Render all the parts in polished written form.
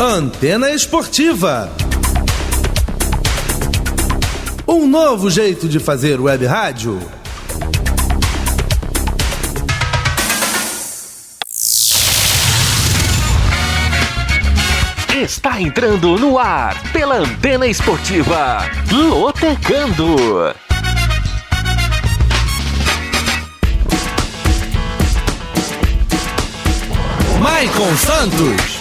Antena Esportiva. Um novo jeito de fazer web rádio. Está entrando no ar pela Antena Esportiva, Lotecando. Maicon Santos.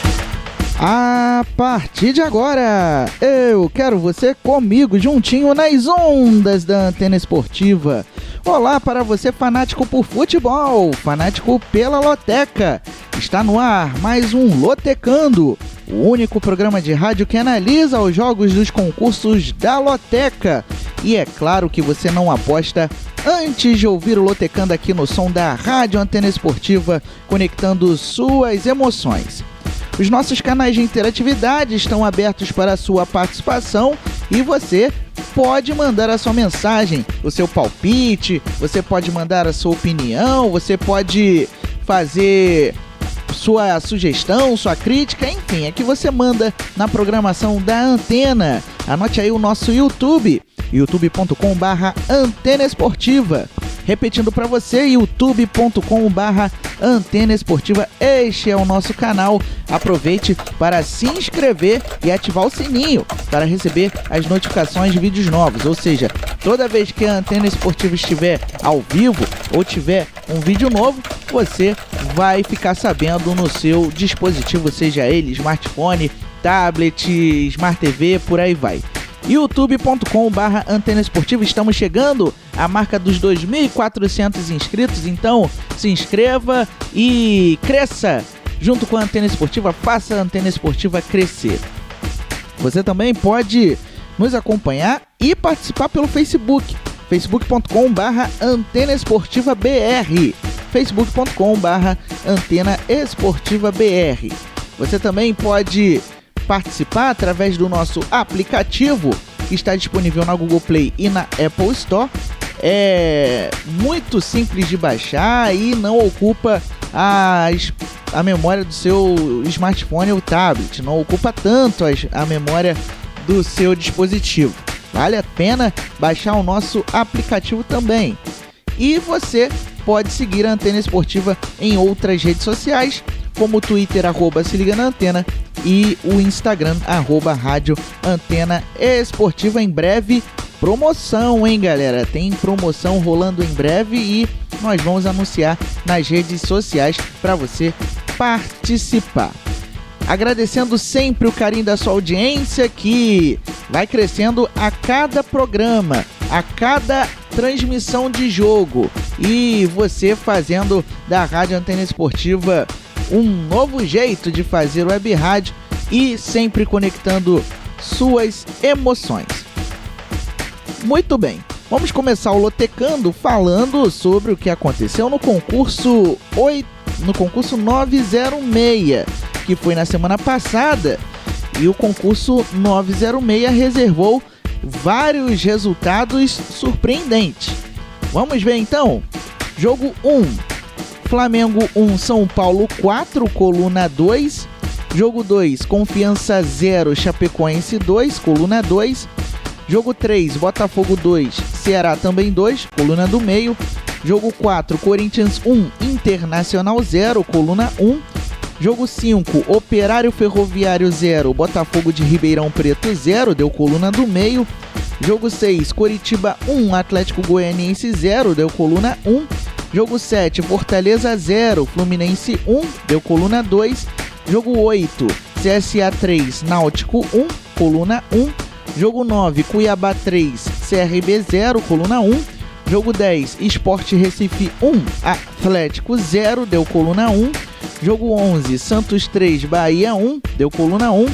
A partir de agora, eu quero você comigo, juntinho nas ondas da Antena Esportiva. Olá para você, fanático por futebol, fanático pela Loteca. Está no ar mais um Lotecando, o único programa de rádio que analisa os jogos dos concursos da Loteca. E é claro que você não aposta antes de ouvir o Lotecando aqui no som da Rádio Antena Esportiva, conectando suas emoções. Os nossos canais de interatividade estão abertos para a sua participação e você pode mandar a sua mensagem, o seu palpite, você pode mandar a sua opinião, você pode fazer sua sugestão, sua crítica, enfim, é que você manda na programação da Antena. Anote aí o nosso YouTube, youtube.com/Antena Esportiva. Repetindo para você, youtube.com/Antena Esportiva. Este é o nosso canal. Aproveite para se inscrever e ativar o sininho para receber as notificações de vídeos novos. Ou seja, toda vez que a Antena Esportiva estiver ao vivo ou tiver um vídeo novo, você vai ficar sabendo no seu dispositivo, seja ele smartphone, tablet, Smart TV, por aí vai. youtube.com/Antena Esportiva. Estamos chegando à marca dos 2.400 inscritos, então se inscreva e cresça junto com a Antena Esportiva, faça a Antena Esportiva crescer. Você também pode nos acompanhar e participar pelo Facebook, facebook.com/Antena Esportiva BR, facebook.com/Antena Esportiva BR. Você também pode participar através do nosso aplicativo, que está disponível na Google Play e na Apple Store. É muito simples de baixar e não ocupa a memória do seu smartphone ou tablet, não ocupa tanto a memória do seu dispositivo. Vale a pena baixar o nosso aplicativo também. E você pode seguir a Antena Esportiva em outras redes sociais, como o Twitter, @se liga na Antena, e o Instagram, @Rádio Antena Esportiva. Em breve, promoção, hein, galera? Tem promoção rolando em breve e nós vamos anunciar nas redes sociais para você participar. Agradecendo sempre o carinho da sua audiência, que vai crescendo a cada programa, a cada transmissão de jogo, e você fazendo da Rádio Antena Esportiva um novo jeito de fazer web rádio e sempre conectando suas emoções. Muito bem, vamos começar o Lotecando falando sobre o que aconteceu no concurso 906, que foi na semana passada, e o concurso 906 reservou vários resultados surpreendentes. Vamos ver então. Jogo 1. Flamengo 1, São Paulo 4, coluna 2. Jogo 2, Confiança 0, Chapecoense 2, coluna 2. Jogo 3, Botafogo 2, Ceará também 2, coluna do meio. Jogo 4, Corinthians 1, Internacional 0, coluna 1. Jogo 5, Operário Ferroviário 0, Botafogo de Ribeirão Preto 0, deu coluna do meio. Jogo 6, Coritiba 1, Atlético Goianiense 0, deu coluna 1. Jogo 7, Fortaleza 0, Fluminense 1, deu coluna 2. Jogo 8, CSA 3, Náutico 1, coluna 1. Jogo 9, Cuiabá 3, CRB 0, coluna 1. Jogo 10, Sport Recife 1, Atlético 0, deu coluna 1. Jogo 11, Santos 3, Bahia 1, deu coluna 1.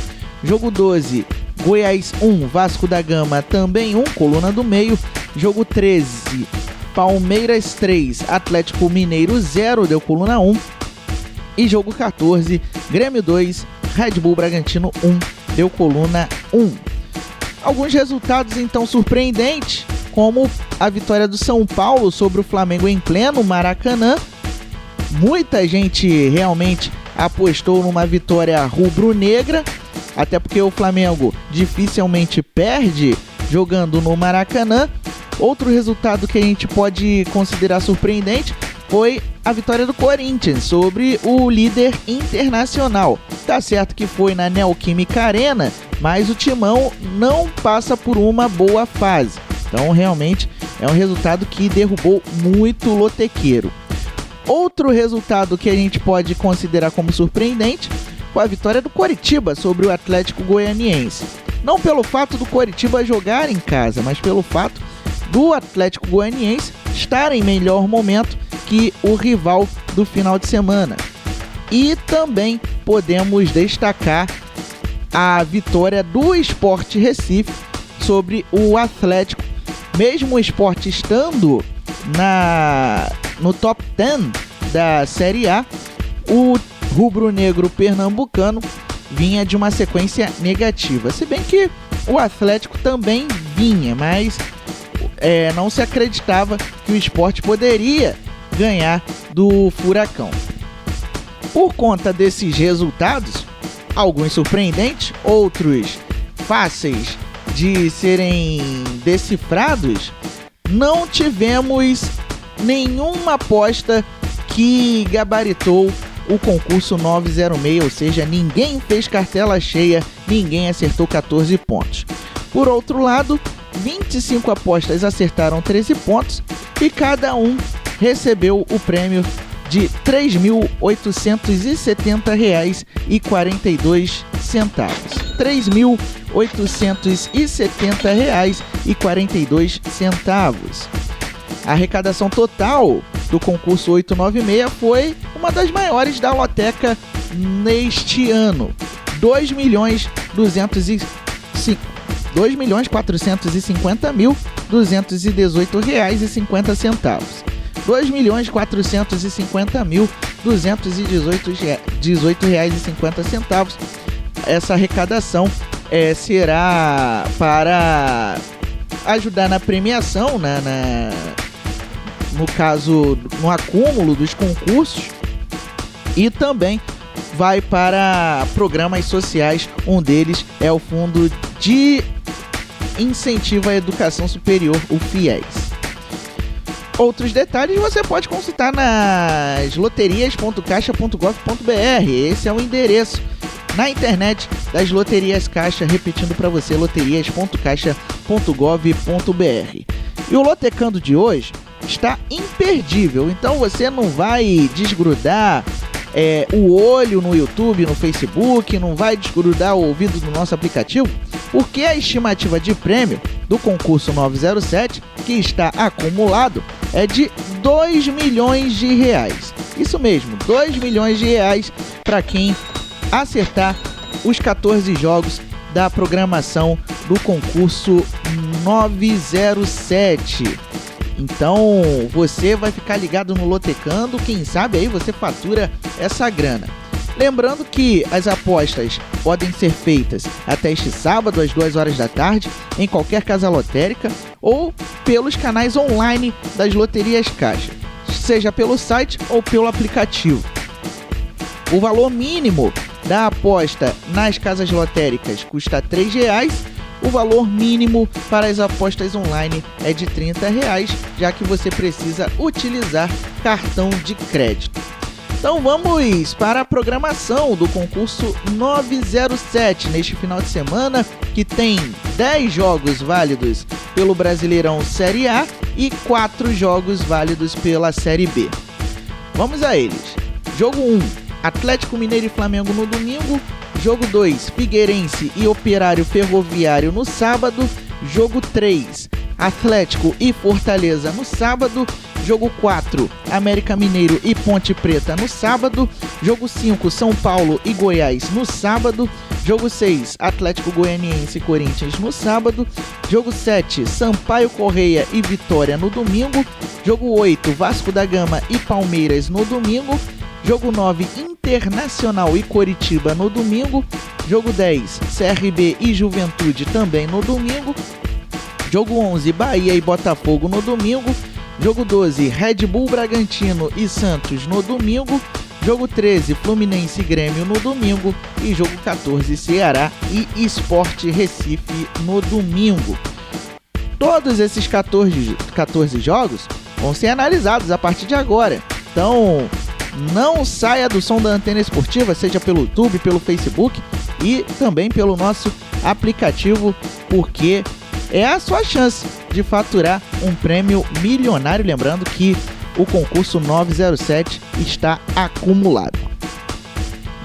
Jogo 12, Goiás 1, Vasco da Gama também 1, coluna do meio. Jogo 13, Palmeiras 3, Atlético Mineiro 0, deu coluna 1. E jogo 14, Grêmio 2, Red Bull Bragantino 1, deu coluna 1. Alguns resultados então surpreendentes, como a vitória do São Paulo sobre o Flamengo em pleno Maracanã. Muita gente realmente apostou numa vitória rubro-negra até porque o Flamengo dificilmente perde jogando no Maracanã. Outro resultado que a gente pode considerar surpreendente foi a vitória do Corinthians sobre o líder Internacional. Tá certo que foi na Neoquímica Arena, mas o Timão não passa por uma boa fase. Então realmente é um resultado que derrubou muito o lotequeiro. Outro resultado que a gente pode considerar como surpreendente foi a vitória do Coritiba sobre o Atlético Goianiense. Não pelo fato do Coritiba jogar em casa, mas pelo fato do Atlético Goianiense estar em melhor momento que o rival do final de semana. E também podemos destacar a vitória do Sport Recife sobre o Atlético. Mesmo o Sport estando no top 10 da Série A, o rubro-negro pernambucano vinha de uma sequência negativa. Se bem que o Atlético também vinha, mas não se acreditava que o Sport poderia ganhar do Furacão. Por conta desses resultados, alguns surpreendentes, outros fáceis de serem decifrados, não tivemos nenhuma aposta que gabaritou o concurso 906, ou seja, ninguém fez cartela cheia, ninguém acertou 14 pontos. Por outro lado, 25 apostas acertaram 13 pontos e cada um recebeu o prêmio de R$ 3.870,42. R$ 3.870,42. A arrecadação total do concurso 896 foi uma das maiores da loteca neste ano. R$ 2.450.218,50. R$ 2.450.218,50. Essa arrecadação será para ajudar na premiação, no caso, no acúmulo dos concursos, e também vai para programas sociais. Um deles é o Fundo de Incentivo à Educação Superior, o FIES. Outros detalhes você pode consultar nas loterias.caixa.gov.br. Esse é o endereço na internet das Loterias Caixa, repetindo para você, loterias.caixa.gov.br. E o Lotecando de hoje está imperdível, então você não vai desgrudar o olho no YouTube, no Facebook, não vai desgrudar o ouvido do nosso aplicativo, porque a estimativa de prêmio do concurso 907, que está acumulado, é de R$ 2 milhões. Isso mesmo, R$ 2 milhões para quem acertar os 14 jogos da programação do concurso 907. Então você vai ficar ligado no Lotecando, quem sabe aí você fatura essa grana. Lembrando que as apostas podem ser feitas até este sábado às 2 horas da tarde em qualquer casa lotérica ou pelos canais online das Loterias Caixa, seja pelo site ou pelo aplicativo. O valor mínimo da aposta nas casas lotéricas custa R$ 3,00. O valor mínimo para as apostas online é de R$ 30,00, já que você precisa utilizar cartão de crédito. Então vamos para a programação do concurso 907 neste final de semana, que tem 10 jogos válidos pelo Brasileirão Série A e 4 jogos válidos pela Série B. Vamos a eles. Jogo 1, Atlético Mineiro e Flamengo no domingo. Jogo 2, Figueirense e Operário Ferroviário no sábado. Jogo 3, Atlético e Fortaleza no sábado. Jogo 4, América Mineiro e Ponte Preta no sábado. Jogo 5, São Paulo e Goiás no sábado. Jogo 6, Atlético Goianiense e Corinthians no sábado. Jogo 7, Sampaio Correia e Vitória no domingo. Jogo 8, Vasco da Gama e Palmeiras no domingo. Jogo 9, Internacional e Coritiba no domingo. Jogo 10, CRB e Juventude também no domingo. Jogo 11, Bahia e Botafogo no domingo. Jogo 12, Red Bull Bragantino e Santos no domingo. Jogo 13, Fluminense e Grêmio no domingo. E jogo 14, Ceará e Sport Recife no domingo. Todos esses 14 jogos vão ser analisados a partir de agora. Então, não saia do som da Antena Esportiva, seja pelo YouTube, pelo Facebook e também pelo nosso aplicativo, porque é a sua chance de faturar um prêmio milionário. Lembrando que o concurso 907 está acumulado.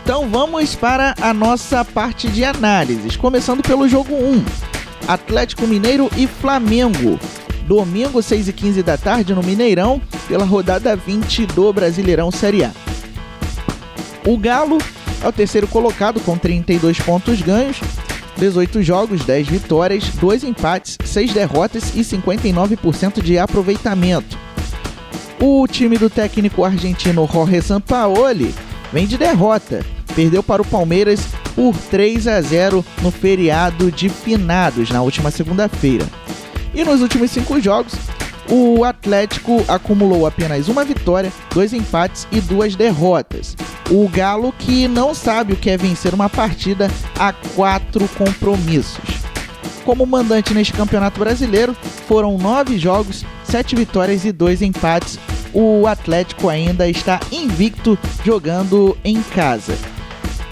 Então vamos para a nossa parte de análises, começando pelo jogo 1, Atlético Mineiro e Flamengo. Domingo, 6h15 da tarde, no Mineirão, pela rodada 20 do Brasileirão Série A. O Galo é o terceiro colocado com 32 pontos ganhos, 18 jogos, 10 vitórias, 2 empates, 6 derrotas e 59% de aproveitamento. O time do técnico argentino Jorge Sampaoli vem de derrota. Perdeu para o Palmeiras por 3-0 no feriado de finados, na última segunda-feira. E nos últimos 5 jogos, o Atlético acumulou apenas uma vitória, 2 empates e 2 derrotas. O Galo, que não sabe o que é vencer uma partida a 4 compromissos. Como mandante neste Campeonato Brasileiro, foram 9 jogos, 7 vitórias e 2 empates. O Atlético ainda está invicto jogando em casa.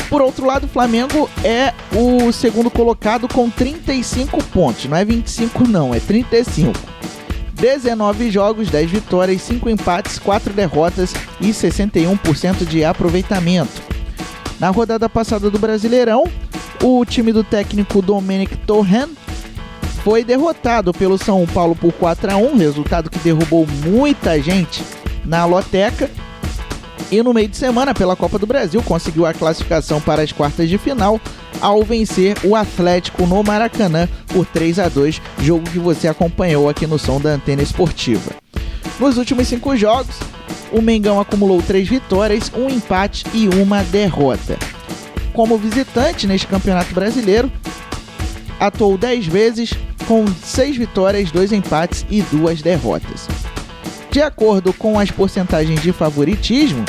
Por outro lado, o Flamengo é o segundo colocado com 35 pontos. Não é 25 não, é 35. 19 jogos, 10 vitórias, 5 empates, 4 derrotas e 61% de aproveitamento. Na rodada passada do Brasileirão, o time do técnico Domenic Torren foi derrotado pelo São Paulo por 4-1, resultado que derrubou muita gente na loteca. E no meio de semana, pela Copa do Brasil, conseguiu a classificação para as quartas de final ao vencer o Atlético no Maracanã por 3-2, jogo que você acompanhou aqui no som da Antena Esportiva. Nos últimos 5 jogos, o Mengão acumulou 3 vitórias, 1 empate e 1 derrota. Como visitante neste Campeonato Brasileiro, atuou 10 vezes, com 6 vitórias, 2 empates e 2 derrotas. De acordo com as porcentagens de favoritismo,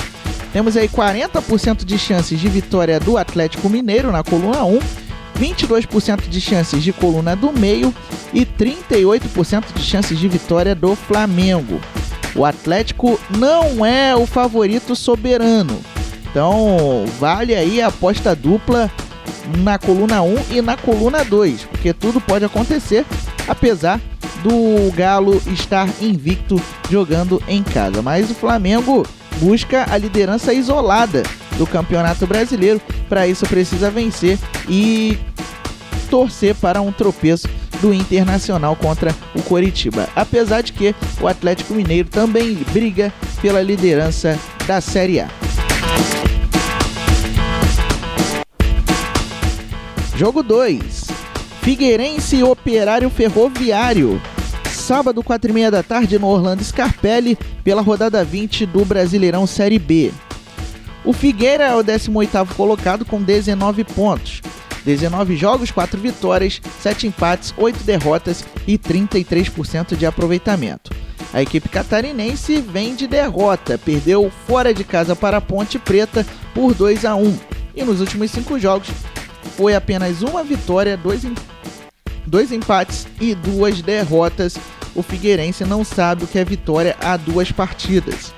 temos aí 40% de chances de vitória do Atlético Mineiro na coluna 1, 22% de chances de coluna do meio e 38% de chances de vitória do Flamengo. O Atlético não é o favorito soberano, então vale aí a aposta dupla na coluna 1 e na coluna 2, porque tudo pode acontecer, apesar do Galo estar invicto jogando em casa. Mas o Flamengo busca a liderança isolada do Campeonato Brasileiro. Para isso precisa vencer e torcer para um tropeço do Internacional contra o Coritiba. Apesar de que o Atlético Mineiro também briga pela liderança da Série A. Jogo 2, Figueirense e Operário Ferroviário. Sábado, 4h30 da tarde, no Orlando Scarpelli, pela rodada 20 do Brasileirão Série B. O Figueira é o 18º colocado com 19 pontos. 19 jogos, 4 vitórias, 7 empates, 8 derrotas e 33% de aproveitamento. A equipe catarinense vem de derrota, perdeu fora de casa para a Ponte Preta por 2-1. E nos últimos 5 jogos, foi apenas uma vitória, 2 empates e 2 derrotas. O Figueirense não sabe o que é vitória a 2 partidas.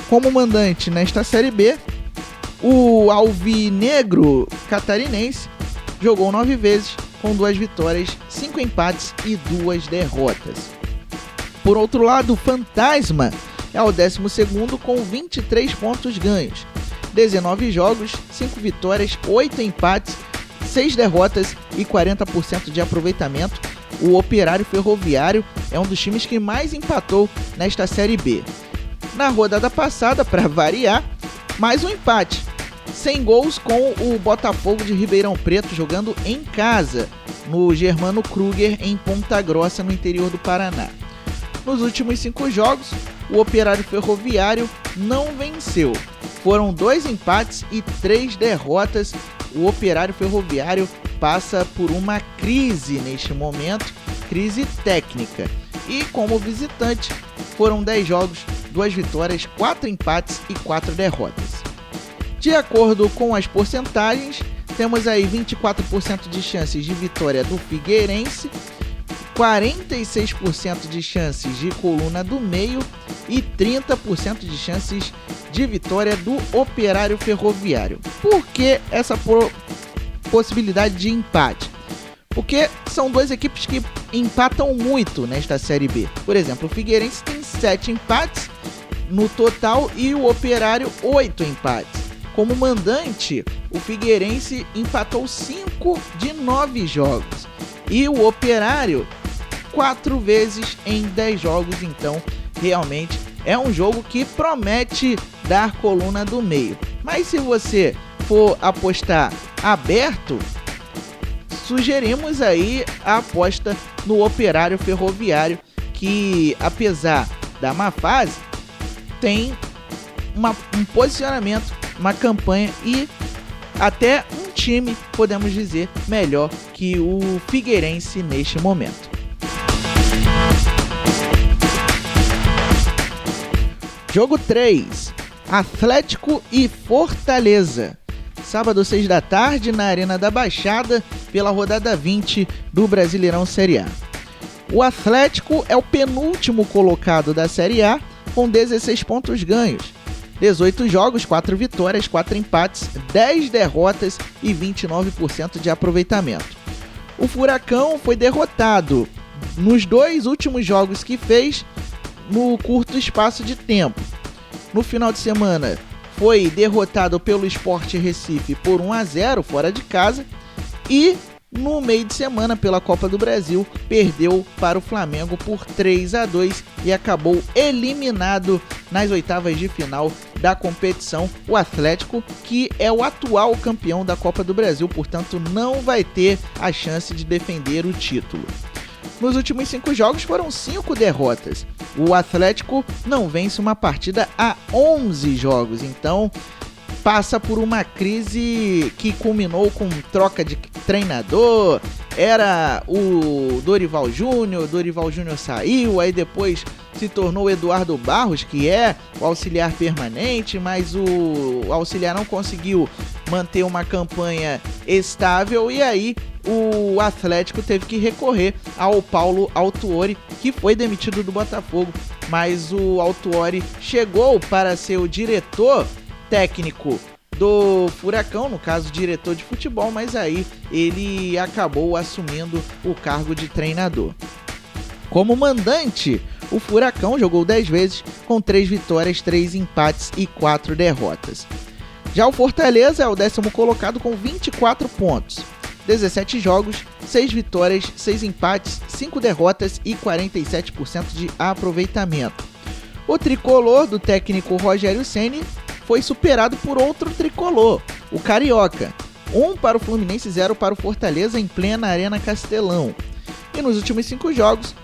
Como mandante nesta Série B, o alvinegro catarinense jogou 9 vezes, com 2 vitórias, 5 empates e 2 derrotas. Por outro lado, o Fantasma é o 12º com 23 pontos ganhos. 19 jogos, 5 vitórias, 8 empates, 6 derrotas e 40% de aproveitamento. O Operário Ferroviário é um dos times que mais empatou nesta Série B. Na rodada passada, para variar, mais um empate. 100 gols com o Botafogo de Ribeirão Preto jogando em casa, no Germano Kruger, em Ponta Grossa, no interior do Paraná. Nos últimos 5 jogos, o Operário Ferroviário não venceu. Foram 2 empates e 3 derrotas. O Operário Ferroviário passa por uma crise neste momento, crise técnica. E como visitante, foram 10 jogos, 2 vitórias, 4 empates e 4 derrotas. De acordo com as porcentagens, temos aí 24% de chances de vitória do Figueirense, 46% de chances de coluna do meio e 30% de chances de vitória do Operário Ferroviário. Por que essa possibilidade de empate? Porque são duas equipes que empatam muito nesta Série B. Por exemplo, o Figueirense tem 7 empates no total e o Operário 8 empates. Como mandante, o Figueirense empatou 5 de 9 jogos e o Operário 4 vezes em 10 jogos. Então, realmente é um jogo que promete dar coluna do meio. Mas se você for apostar aberto, sugerimos aí a aposta no Operário Ferroviário, que apesar da má fase, tem um posicionamento, uma campanha e até um time, podemos dizer, melhor que o Figueirense neste momento. Jogo 3, Atlético e Fortaleza. Sábado, 6 da tarde, na Arena da Baixada, pela rodada 20 do Brasileirão Série A. O Atlético é o penúltimo colocado da Série A, com 16 pontos ganhos. 18 jogos, 4 vitórias, 4 empates, 10 derrotas e 29% de aproveitamento. O Furacão foi derrotado nos 2 últimos jogos que fez no curto espaço de tempo. No final de semana, foi derrotado pelo Sport Recife por 1-0 fora de casa e no meio de semana pela Copa do Brasil perdeu para o Flamengo por 3-2 e acabou eliminado nas oitavas de final da competição. O Atlético, que é o atual campeão da Copa do Brasil, portanto não vai ter a chance de defender o título. Nos últimos 5 jogos foram 5 derrotas. O Atlético não vence uma partida há 11 jogos, então passa por uma crise que culminou com troca de treinador. Era o Dorival Júnior saiu, aí depois se tornou o Eduardo Barros, que é o auxiliar permanente, mas o auxiliar não conseguiu manter uma campanha estável e aí o Atlético teve que recorrer ao Paulo Autuori, que foi demitido do Botafogo, mas o Autuori chegou para ser o diretor técnico do Furacão, no caso diretor de futebol, mas aí ele acabou assumindo o cargo de treinador. Como mandante, o Furacão jogou 10 vezes com 3 vitórias, 3 empates e 4 derrotas. Já o Fortaleza é o 10º colocado com 24 pontos. 17 jogos, 6 vitórias, 6 empates, 5 derrotas e 47% de aproveitamento. O tricolor do técnico Rogério Ceni foi superado por outro tricolor, o Carioca. 1 para o Fluminense, 0 para o Fortaleza em plena Arena Castelão. E nos últimos 5 jogos,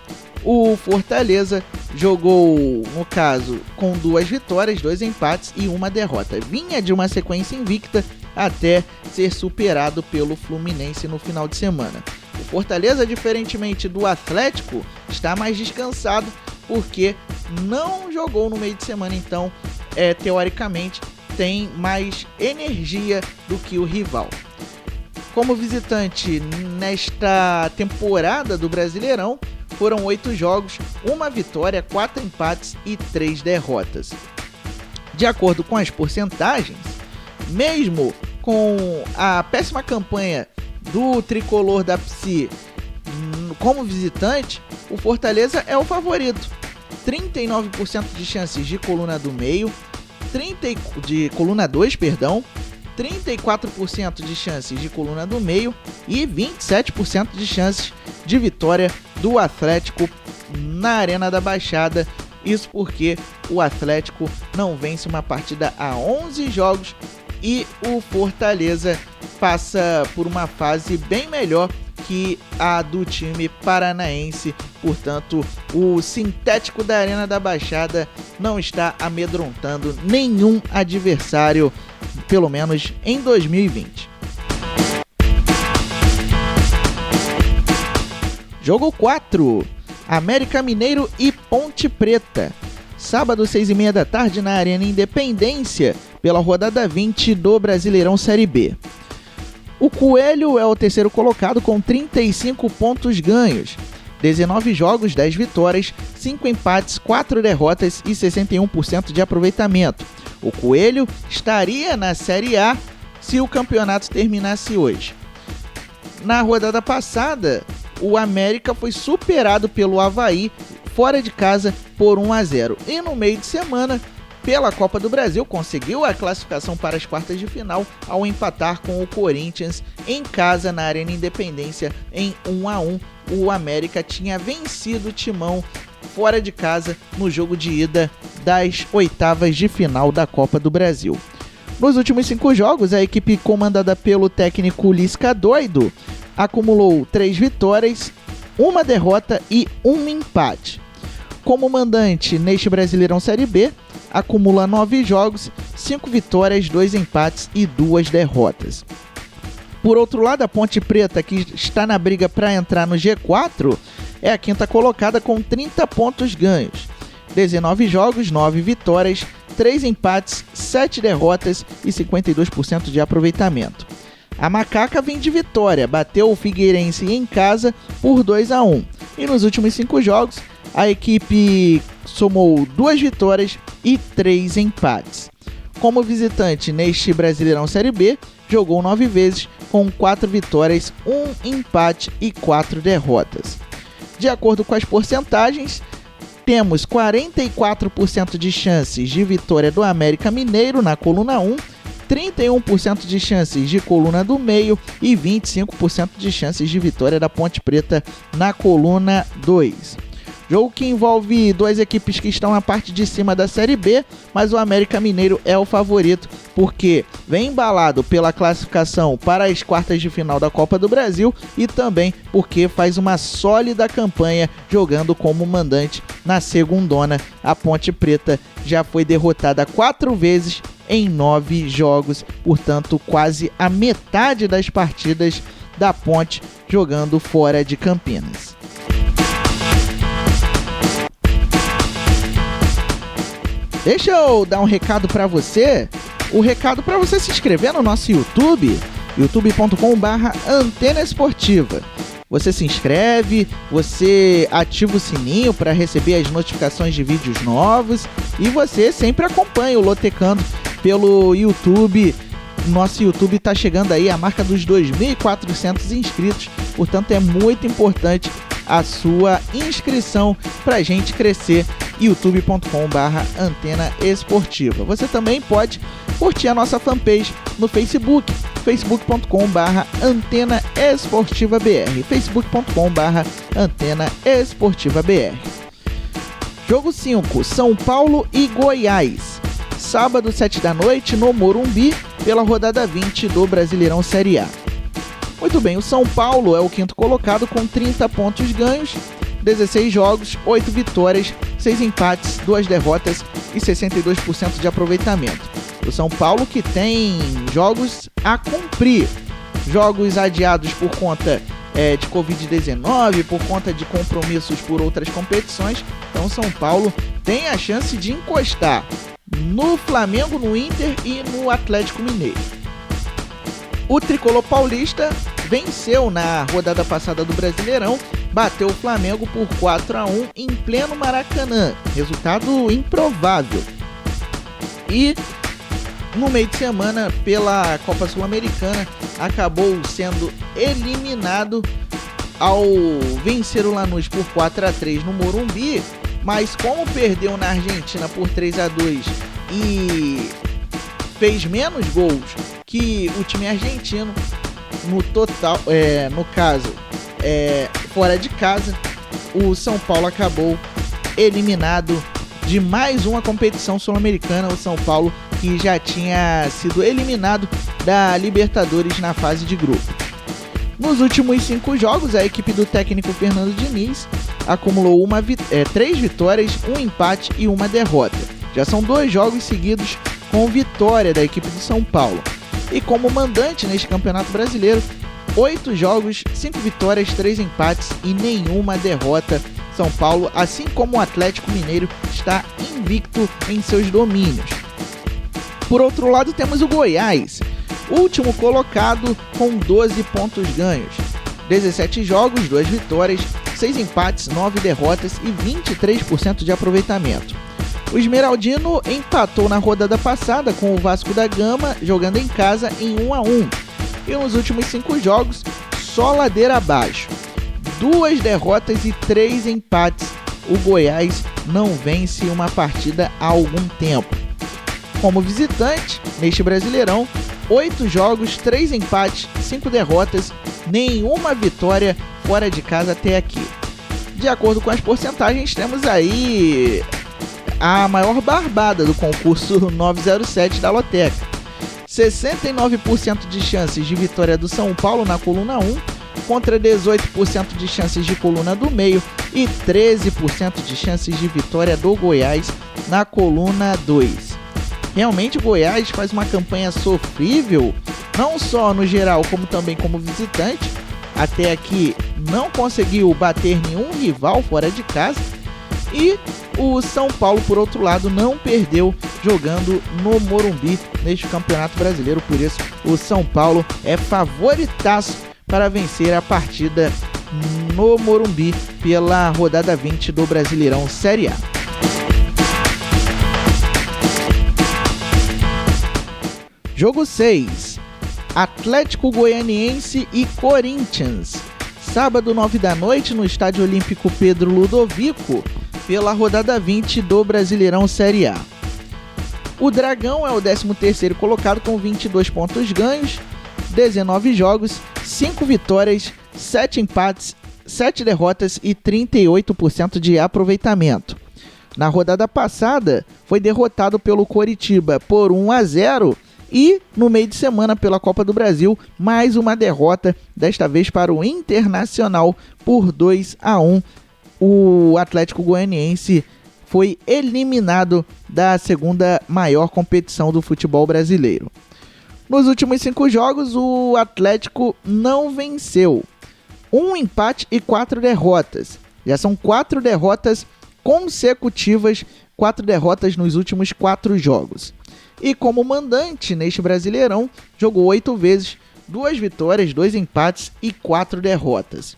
o Fortaleza jogou, no caso, com 2 vitórias, 2 empates e 1 derrota. Vinha de uma sequência invicta até ser superado pelo Fluminense no final de semana. O Fortaleza, diferentemente do Atlético, está mais descansado porque não jogou no meio de semana, então, teoricamente, tem mais energia do que o rival. Como visitante nesta temporada do Brasileirão, foram 8 jogos, 1 vitória, 4 empates e 3 derrotas. De acordo com as porcentagens, mesmo com a péssima campanha do tricolor da Psi como visitante, o Fortaleza é o favorito. 39% de chances de coluna do meio, de coluna 2, 34% de chances de coluna do meio e 27% de chances de vitória do Atlético na Arena da Baixada. Isso porque o Atlético não vence uma partida há 11 jogos e o Fortaleza passa por uma fase bem melhor que a do time paranaense. Portanto, o sintético da Arena da Baixada não está amedrontando nenhum adversário, pelo menos em 2020. Jogo 4, América Mineiro e Ponte Preta. sábado, 6h30 da tarde, na Arena Independência, pela rodada 20 do Brasileirão Série B. O Coelho é o terceiro colocado com 35 pontos ganhos, 19 jogos, 10 vitórias, 5 empates, 4 derrotas e 61% de aproveitamento. O Coelho estaria na Série A se o campeonato terminasse hoje. Na rodada passada, o América foi superado pelo Avaí fora de casa por 1-0. E no meio de semana, pela Copa do Brasil, conseguiu a classificação para as quartas de final ao empatar com o Corinthians em casa na Arena Independência em 1-1. O América tinha vencido o Timão fora de casa no jogo de ida das oitavas de final da Copa do Brasil. Nos últimos 5 jogos, a equipe comandada pelo técnico Lisca Doido acumulou 3 vitórias, 1 derrota e 1 empate. Como mandante neste Brasileirão Série B, acumula 9 jogos, 5 vitórias, 2 empates e 2 derrotas. Por outro lado, a Ponte Preta, que está na briga para entrar no G4, é a quinta colocada com 30 pontos ganhos, 19 jogos, 9 vitórias, 3 empates, 7 derrotas e 52% de aproveitamento. A Macaca vem de vitória, bateu o Figueirense em casa por 2-1. E nos últimos 5 jogos, a equipe somou 2 vitórias e 3 empates. Como visitante neste Brasileirão Série B, jogou 9 vezes com 4 vitórias, 1 empate e 4 derrotas. De acordo com as porcentagens, temos 44% de chances de vitória do América Mineiro na coluna 1, 31% de chances de coluna do meio e 25% de chances de vitória da Ponte Preta na coluna 2. Jogo que envolve 2 equipes que estão na parte de cima da Série B, mas o América Mineiro é o favorito porque vem embalado pela classificação para as quartas de final da Copa do Brasil e também porque faz uma sólida campanha jogando como mandante na segundona. A Ponte Preta já foi derrotada 4 vezes em 9 jogos, portanto quase a metade das partidas da Ponte jogando fora de Campinas. Deixa eu dar um recado para você. O recado para você se inscrever no nosso YouTube, youtube.com/Antena Esportiva. Você se inscreve, você ativa o sininho para receber as notificações de vídeos novos e você sempre acompanha o Lotecando pelo YouTube. Nosso YouTube está chegando aí à marca dos 2.400 inscritos, portanto é muito importante a sua inscrição para a gente crescer. youtube.com/Antena Esportiva. Você também pode curtir a nossa fanpage no Facebook, facebook.com/Antena Esportiva BR, facebook.com/Antena Esportiva BR. Jogo 5, São Paulo e Goiás, sábado 7 da noite no Morumbi, pela rodada 20 do Brasileirão Série A. Muito bem, o São Paulo é o quinto colocado com 30 pontos ganhos, 16 jogos, 8 vitórias, 6 empates, 2 derrotas e 62% de aproveitamento. O São Paulo que tem jogos a cumprir, jogos adiados por conta de Covid-19, por conta de compromissos por outras competições. Então o São Paulo tem a chance de encostar no Flamengo, no Inter e no Atlético Mineiro. O tricolor paulista venceu na rodada passada do Brasileirão, bateu o Flamengo por 4-1 em pleno Maracanã, resultado improvável. E no meio de semana, pela Copa Sul-Americana, acabou sendo eliminado ao vencer o Lanús por 4-3 no Morumbi, mas como perdeu na Argentina por 3-2 e fez menos gols que o time argentino, no total, no caso, fora de casa, o São Paulo acabou eliminado de mais uma competição sul-americana. O São Paulo que já tinha sido eliminado da Libertadores na fase de grupos. Nos últimos 5 jogos, a equipe do técnico Fernando Diniz acumulou 3 vitórias, 1 empate e 1 derrota. Já são 2 jogos seguidos com vitória da equipe do São Paulo. E como mandante neste Campeonato Brasileiro, 8 jogos, 5 vitórias, 3 empates e nenhuma derrota, São Paulo, assim como o Atlético Mineiro, está invicto em seus domínios. Por outro lado, temos o Goiás, último colocado com 12 pontos ganhos. 17 jogos, 2 vitórias, 6 empates, 9 derrotas e 23% de aproveitamento. O Esmeraldino empatou na rodada passada com o Vasco da Gama, jogando em casa em 1-1. E nos últimos 5 jogos, só ladeira abaixo. 2 derrotas e 3 empates. O Goiás não vence uma partida há algum tempo. Como visitante, neste Brasileirão, 8 jogos, 3 empates, 5 derrotas, nenhuma vitória fora de casa até aqui. De acordo com as porcentagens, temos aí a maior barbada do concurso 907 da Loteca. 69% de chances de vitória do São Paulo na coluna 1, contra 18% de chances de coluna do meio e 13% de chances de vitória do Goiás na coluna 2. Realmente o Goiás faz uma campanha sofrível, não só no geral, como também como visitante. Até aqui não conseguiu bater nenhum rival fora de casa. E o São Paulo, por outro lado, não perdeu jogando no Morumbi neste Campeonato Brasileiro. Por isso, o São Paulo é favoritaço para vencer a partida no Morumbi pela rodada 20 do Brasileirão Série A. Jogo 6, Atlético Goianiense e Corinthians, sábado 9 da noite no Estádio Olímpico Pedro Ludovico, pela rodada 20 do Brasileirão Série A. O Dragão é o 13º colocado com 22 pontos ganhos, 19 jogos, 5 vitórias, 7 empates, 7 derrotas e 38% de aproveitamento. Na rodada passada, foi derrotado pelo Coritiba por 1-0 e, no meio de semana, pela Copa do Brasil, mais uma derrota, desta vez para o Internacional por 2-1. O Atlético Goianiense foi eliminado da segunda maior competição do futebol brasileiro. Nos últimos 5 jogos, o Atlético não venceu. 1 empate e 4 derrotas. Já são 4 derrotas consecutivas, 4 derrotas nos últimos 4 jogos. E como mandante neste Brasileirão, jogou 8 vezes, 2 vitórias, 2 empates e 4 derrotas.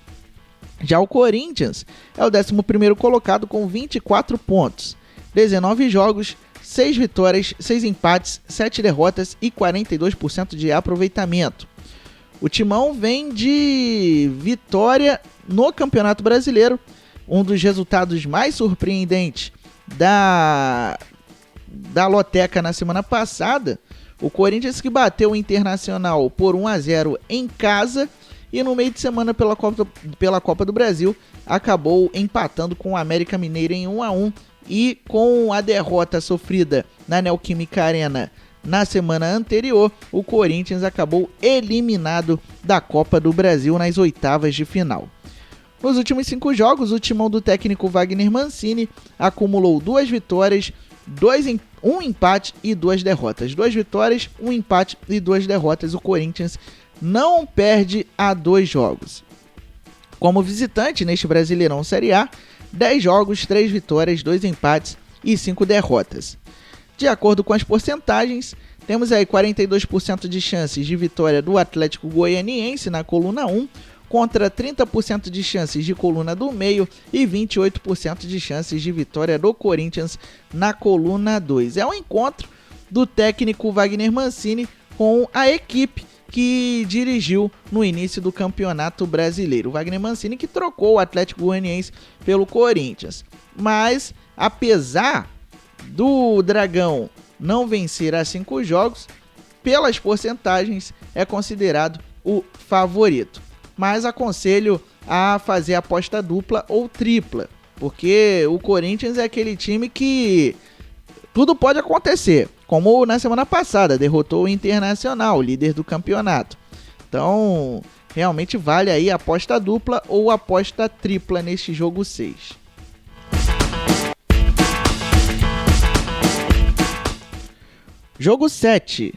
Já o Corinthians é o 11º colocado com 24 pontos, 19 jogos, 6 vitórias, 6 empates, 7 derrotas e 42% de aproveitamento. O Timão vem de vitória no Campeonato Brasileiro, um dos resultados mais surpreendentes da Loteca na semana passada. O Corinthians que bateu o Internacional por 1-0 em casa e no meio de semana pela Copa do Brasil acabou empatando com o América Mineiro em 1-1 e com a derrota sofrida na Neoquímica Arena na semana anterior, o Corinthians acabou eliminado da Copa do Brasil nas oitavas de final. Nos últimos 5 jogos, o timão do técnico Wagner Mancini acumulou 2 vitórias, 1 empate e 2 derrotas. 2 vitórias, 1 empate e 2 derrotas. O Corinthians não perde há 2 jogos. Como visitante neste Brasileirão Série A, 10 jogos, 3 vitórias, 2 empates e 5 derrotas. De acordo com as porcentagens, temos aí 42% de chances de vitória do Atlético Goianiense na coluna 1, contra 30% de chances de coluna do meio e 28% de chances de vitória do Corinthians na coluna 2. É um encontro do técnico Wagner Mancini com a equipe que dirigiu no início do Campeonato Brasileiro. O Wagner Mancini que trocou o Atlético Goianiense pelo Corinthians. Mas, apesar do Dragão não vencer a 5 jogos, pelas porcentagens é considerado o favorito. Mas aconselho a fazer aposta dupla ou tripla, porque o Corinthians é aquele time que tudo pode acontecer, como na semana passada, derrotou o Internacional, líder do campeonato. Então, realmente vale aí a aposta dupla ou aposta tripla neste jogo 6. Jogo 7,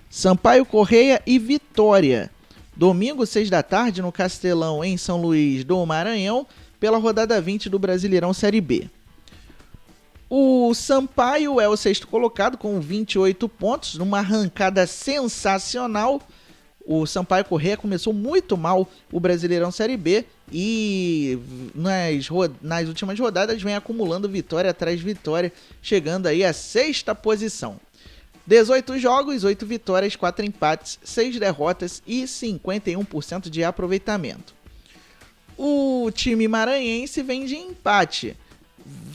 Sampaio Corrêa e Vitória. Domingo, 6 da tarde, no Castelão, em São Luís do Maranhão, pela rodada 20 do Brasileirão Série B. O Sampaio é o sexto colocado com 28 pontos, numa arrancada sensacional. O Sampaio Corrêa começou muito mal o Brasileirão Série B e nas últimas rodadas vem acumulando vitória atrás de vitória, chegando aí à sexta posição. 18 jogos, 8 vitórias, 4 empates, 6 derrotas e 51% de aproveitamento. O time maranhense vem de empate.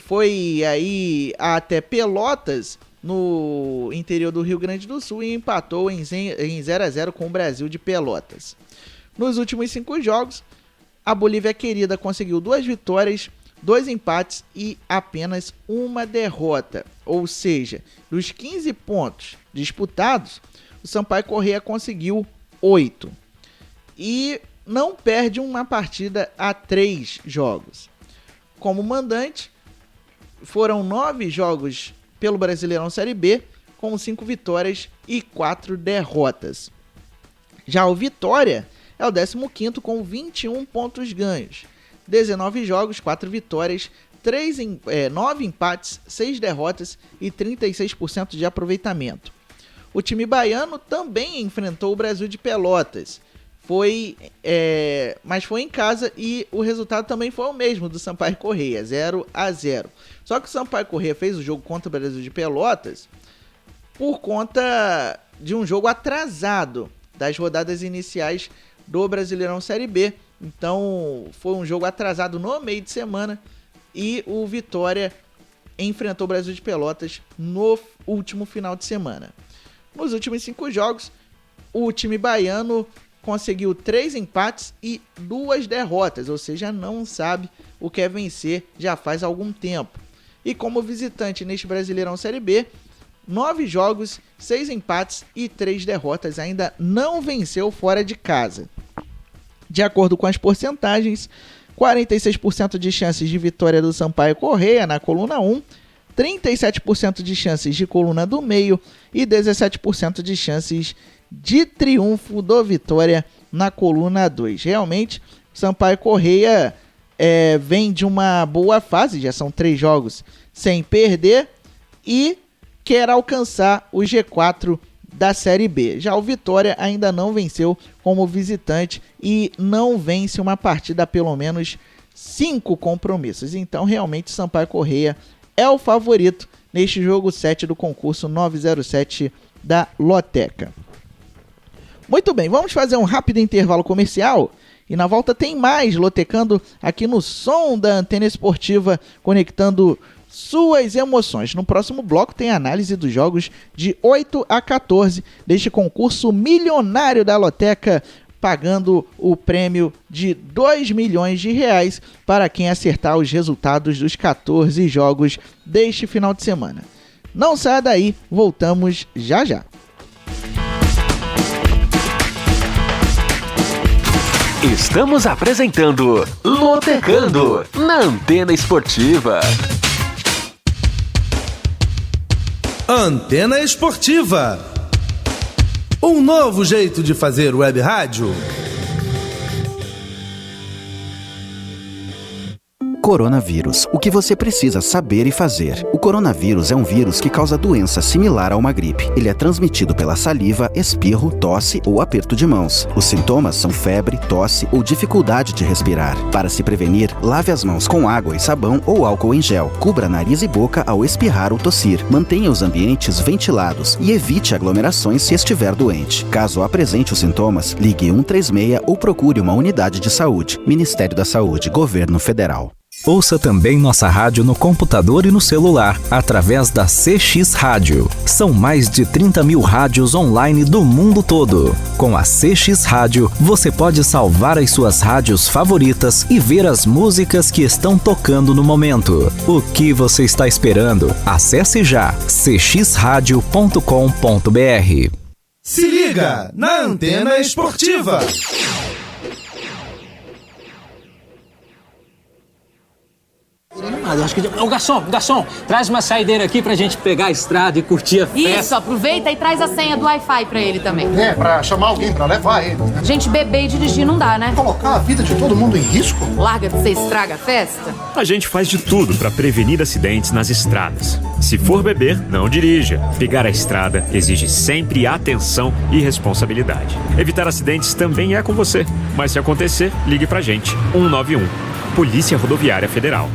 Foi aí até Pelotas, no interior do Rio Grande do Sul, e empatou em 0-0 com o Brasil de Pelotas. Nos últimos 5 jogos, a Bolívia Querida conseguiu 2 vitórias, 2 empates e apenas 1 derrota. Ou seja, dos 15 pontos disputados, o Sampaio Corrêa conseguiu 8. E não perde uma partida há 3 jogos. Como mandante, foram 9 jogos pelo Brasileirão Série B, com 5 vitórias e 4 derrotas. Já o Vitória é o 15º com 21 pontos ganhos. 19 jogos, 4 vitórias, 9 empates, 6 derrotas e 36% de aproveitamento. O time baiano também enfrentou o Brasil de Pelotas, mas foi em casa e o resultado também foi o mesmo do Sampaio Corrêa, 0-0. Só que o Sampaio Corrêa fez o jogo contra o Brasil de Pelotas por conta de um jogo atrasado das rodadas iniciais do Brasileirão Série B. Então foi um jogo atrasado no meio de semana e o Vitória enfrentou o Brasil de Pelotas no último final de semana. Nos últimos 5 jogos, o time baiano conseguiu 3 empates e 2 derrotas, ou seja, não sabe o que é vencer já faz algum tempo. E como visitante neste Brasileirão Série B, 9 jogos, 6 empates e 3 derrotas, ainda não venceu fora de casa. De acordo com as porcentagens, 46% de chances de vitória do Sampaio Corrêa na coluna 1, 37% de chances de coluna do meio e 17% de chances de triunfo do Vitória na coluna 2. Realmente, o Sampaio Corrêa vem de uma boa fase, já são 3 jogos sem perder e quer alcançar o G4 da Série B. Já o Vitória ainda não venceu como visitante e não vence uma partida há pelo menos 5 compromissos. Então, realmente, o Sampaio Corrêa é o favorito neste jogo 7 do concurso 907 da Loteca. Muito bem, vamos fazer um rápido intervalo comercial e na volta tem mais Lotecando aqui no som da Antena Esportiva, conectando suas emoções. No próximo bloco tem análise dos jogos de 8 a 14 deste concurso milionário da Loteca, pagando o prêmio de R$2 milhões para quem acertar os resultados dos 14 jogos deste final de semana. Não saia daí, voltamos já já. Estamos apresentando Lotecando na Antena Esportiva. Antena Esportiva. Um novo jeito de fazer web rádio. Coronavírus. O que você precisa saber e fazer. O coronavírus é um vírus que causa doença similar a uma gripe. Ele é transmitido pela saliva, espirro, tosse ou aperto de mãos. Os sintomas são febre, tosse ou dificuldade de respirar. Para se prevenir, lave as mãos com água e sabão ou álcool em gel. Cubra nariz e boca ao espirrar ou tossir. Mantenha os ambientes ventilados e evite aglomerações se estiver doente. Caso apresente os sintomas, ligue 136 ou procure uma unidade de saúde. Ministério da Saúde, Governo Federal. Ouça também nossa rádio no computador e no celular, através da CX Rádio. São mais de 30 mil rádios online do mundo todo. Com a CX Rádio, você pode salvar as suas rádios favoritas e ver as músicas que estão tocando no momento. O que você está esperando? Acesse já cxradio.com.br. Se liga na Antena Esportiva. Eu acho que... Ô, garçom, traz uma saideira aqui pra gente pegar a estrada e curtir a festa. Isso, aproveita e traz a senha do Wi-Fi pra ele também. Pra chamar alguém pra levar ele. Gente, beber e dirigir não dá, né? Colocar a vida de todo mundo em risco? Larga de ser estraga a festa. A gente faz de tudo pra prevenir acidentes nas estradas. Se for beber, não dirija. Pegar a estrada exige sempre atenção e responsabilidade. Evitar acidentes também é com você. Mas se acontecer, ligue pra gente. 191. Polícia Rodoviária Federal.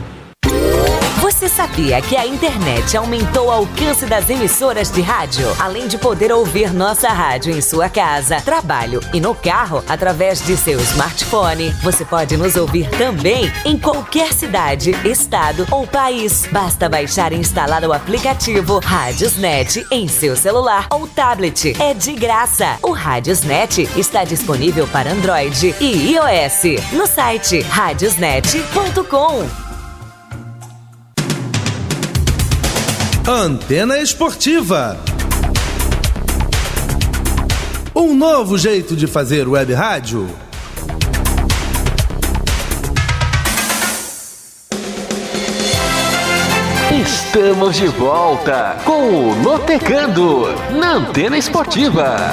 Você sabia que a internet aumentou o alcance das emissoras de rádio? Além de poder ouvir nossa rádio em sua casa, trabalho e no carro, através de seu smartphone, você pode nos ouvir também em qualquer cidade, estado ou país. Basta baixar e instalar o aplicativo Radiosnet em seu celular ou tablet. É de graça. O Radiosnet está disponível para Android e iOS no site radiosnet.com. Antena Esportiva. Um novo jeito de fazer web rádio. Estamos de volta com o Lotecando na Antena Esportiva.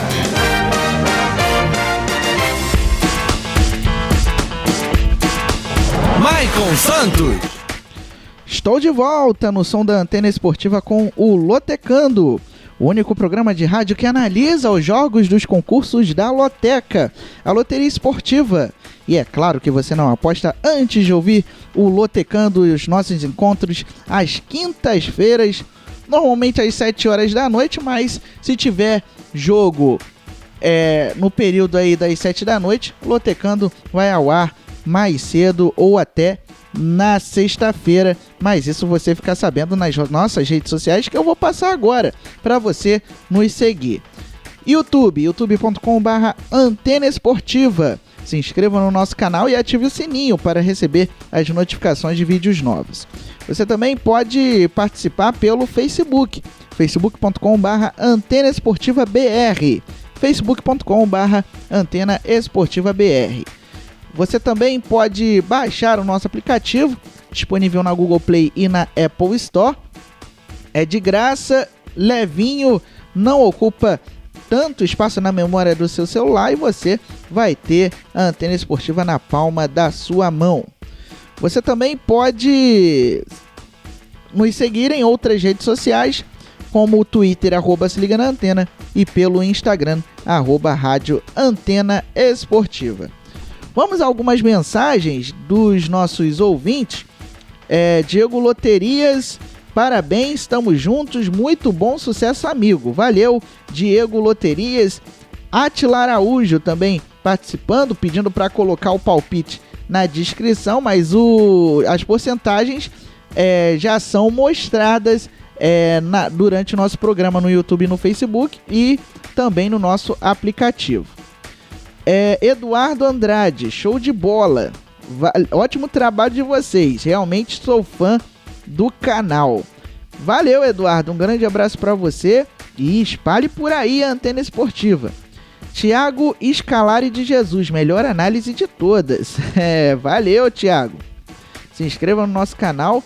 Maicon Santos. Estou de volta no som da Antena Esportiva com o Lotecando, o único programa de rádio que analisa os jogos dos concursos da Loteca, a loteria esportiva. E é claro que você não aposta antes de ouvir o Lotecando e os nossos encontros às quintas-feiras, normalmente às 7 horas da noite, mas se tiver jogo no período aí das 7 da noite, o Lotecando vai ao ar mais cedo ou até na sexta-feira, mas isso você fica sabendo nas nossas redes sociais que eu vou passar agora para você nos seguir. youtube.com/Antena Esportiva. Se inscreva no nosso canal e ative o sininho para receber as notificações de vídeos novos. Você também pode participar pelo Facebook, facebook.com/Antena Esportiva BR, facebook.com/Antena Esportiva BR. Você também pode baixar o nosso aplicativo, disponível na Google Play e na Apple Store. É de graça, levinho, não ocupa tanto espaço na memória do seu celular e você vai ter a Antena Esportiva na palma da sua mão. Você também pode nos seguir em outras redes sociais, como o Twitter, @se liga na antena, e pelo Instagram, @rádio Antena Esportiva. Vamos a algumas mensagens dos nossos ouvintes. Diego Loterias, parabéns, estamos juntos, muito bom, sucesso amigo. Valeu, Diego Loterias. Atila Araújo também participando, pedindo para colocar o palpite na descrição, mas as porcentagens já são mostradas durante o nosso programa no YouTube e no Facebook e também no nosso aplicativo. Eduardo Andrade, show de bola, ótimo trabalho de vocês, realmente sou fã do canal. Valeu, Eduardo, um grande abraço para você e espalhe por aí a Antena Esportiva. Tiago Escalari de Jesus, melhor análise de todas. Valeu, Tiago. Se inscreva no nosso canal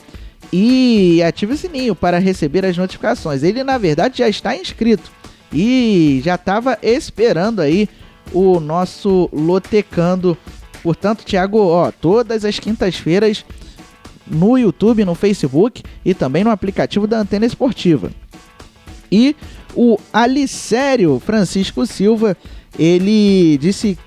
e ative o sininho para receber as notificações. Ele, na verdade, já está inscrito e já estava esperando aí o nosso Lotecando. Portanto, Thiago, todas as quintas-feiras no YouTube, no Facebook e também no aplicativo da Antena Esportiva. E o Alicério Francisco Silva, ele disse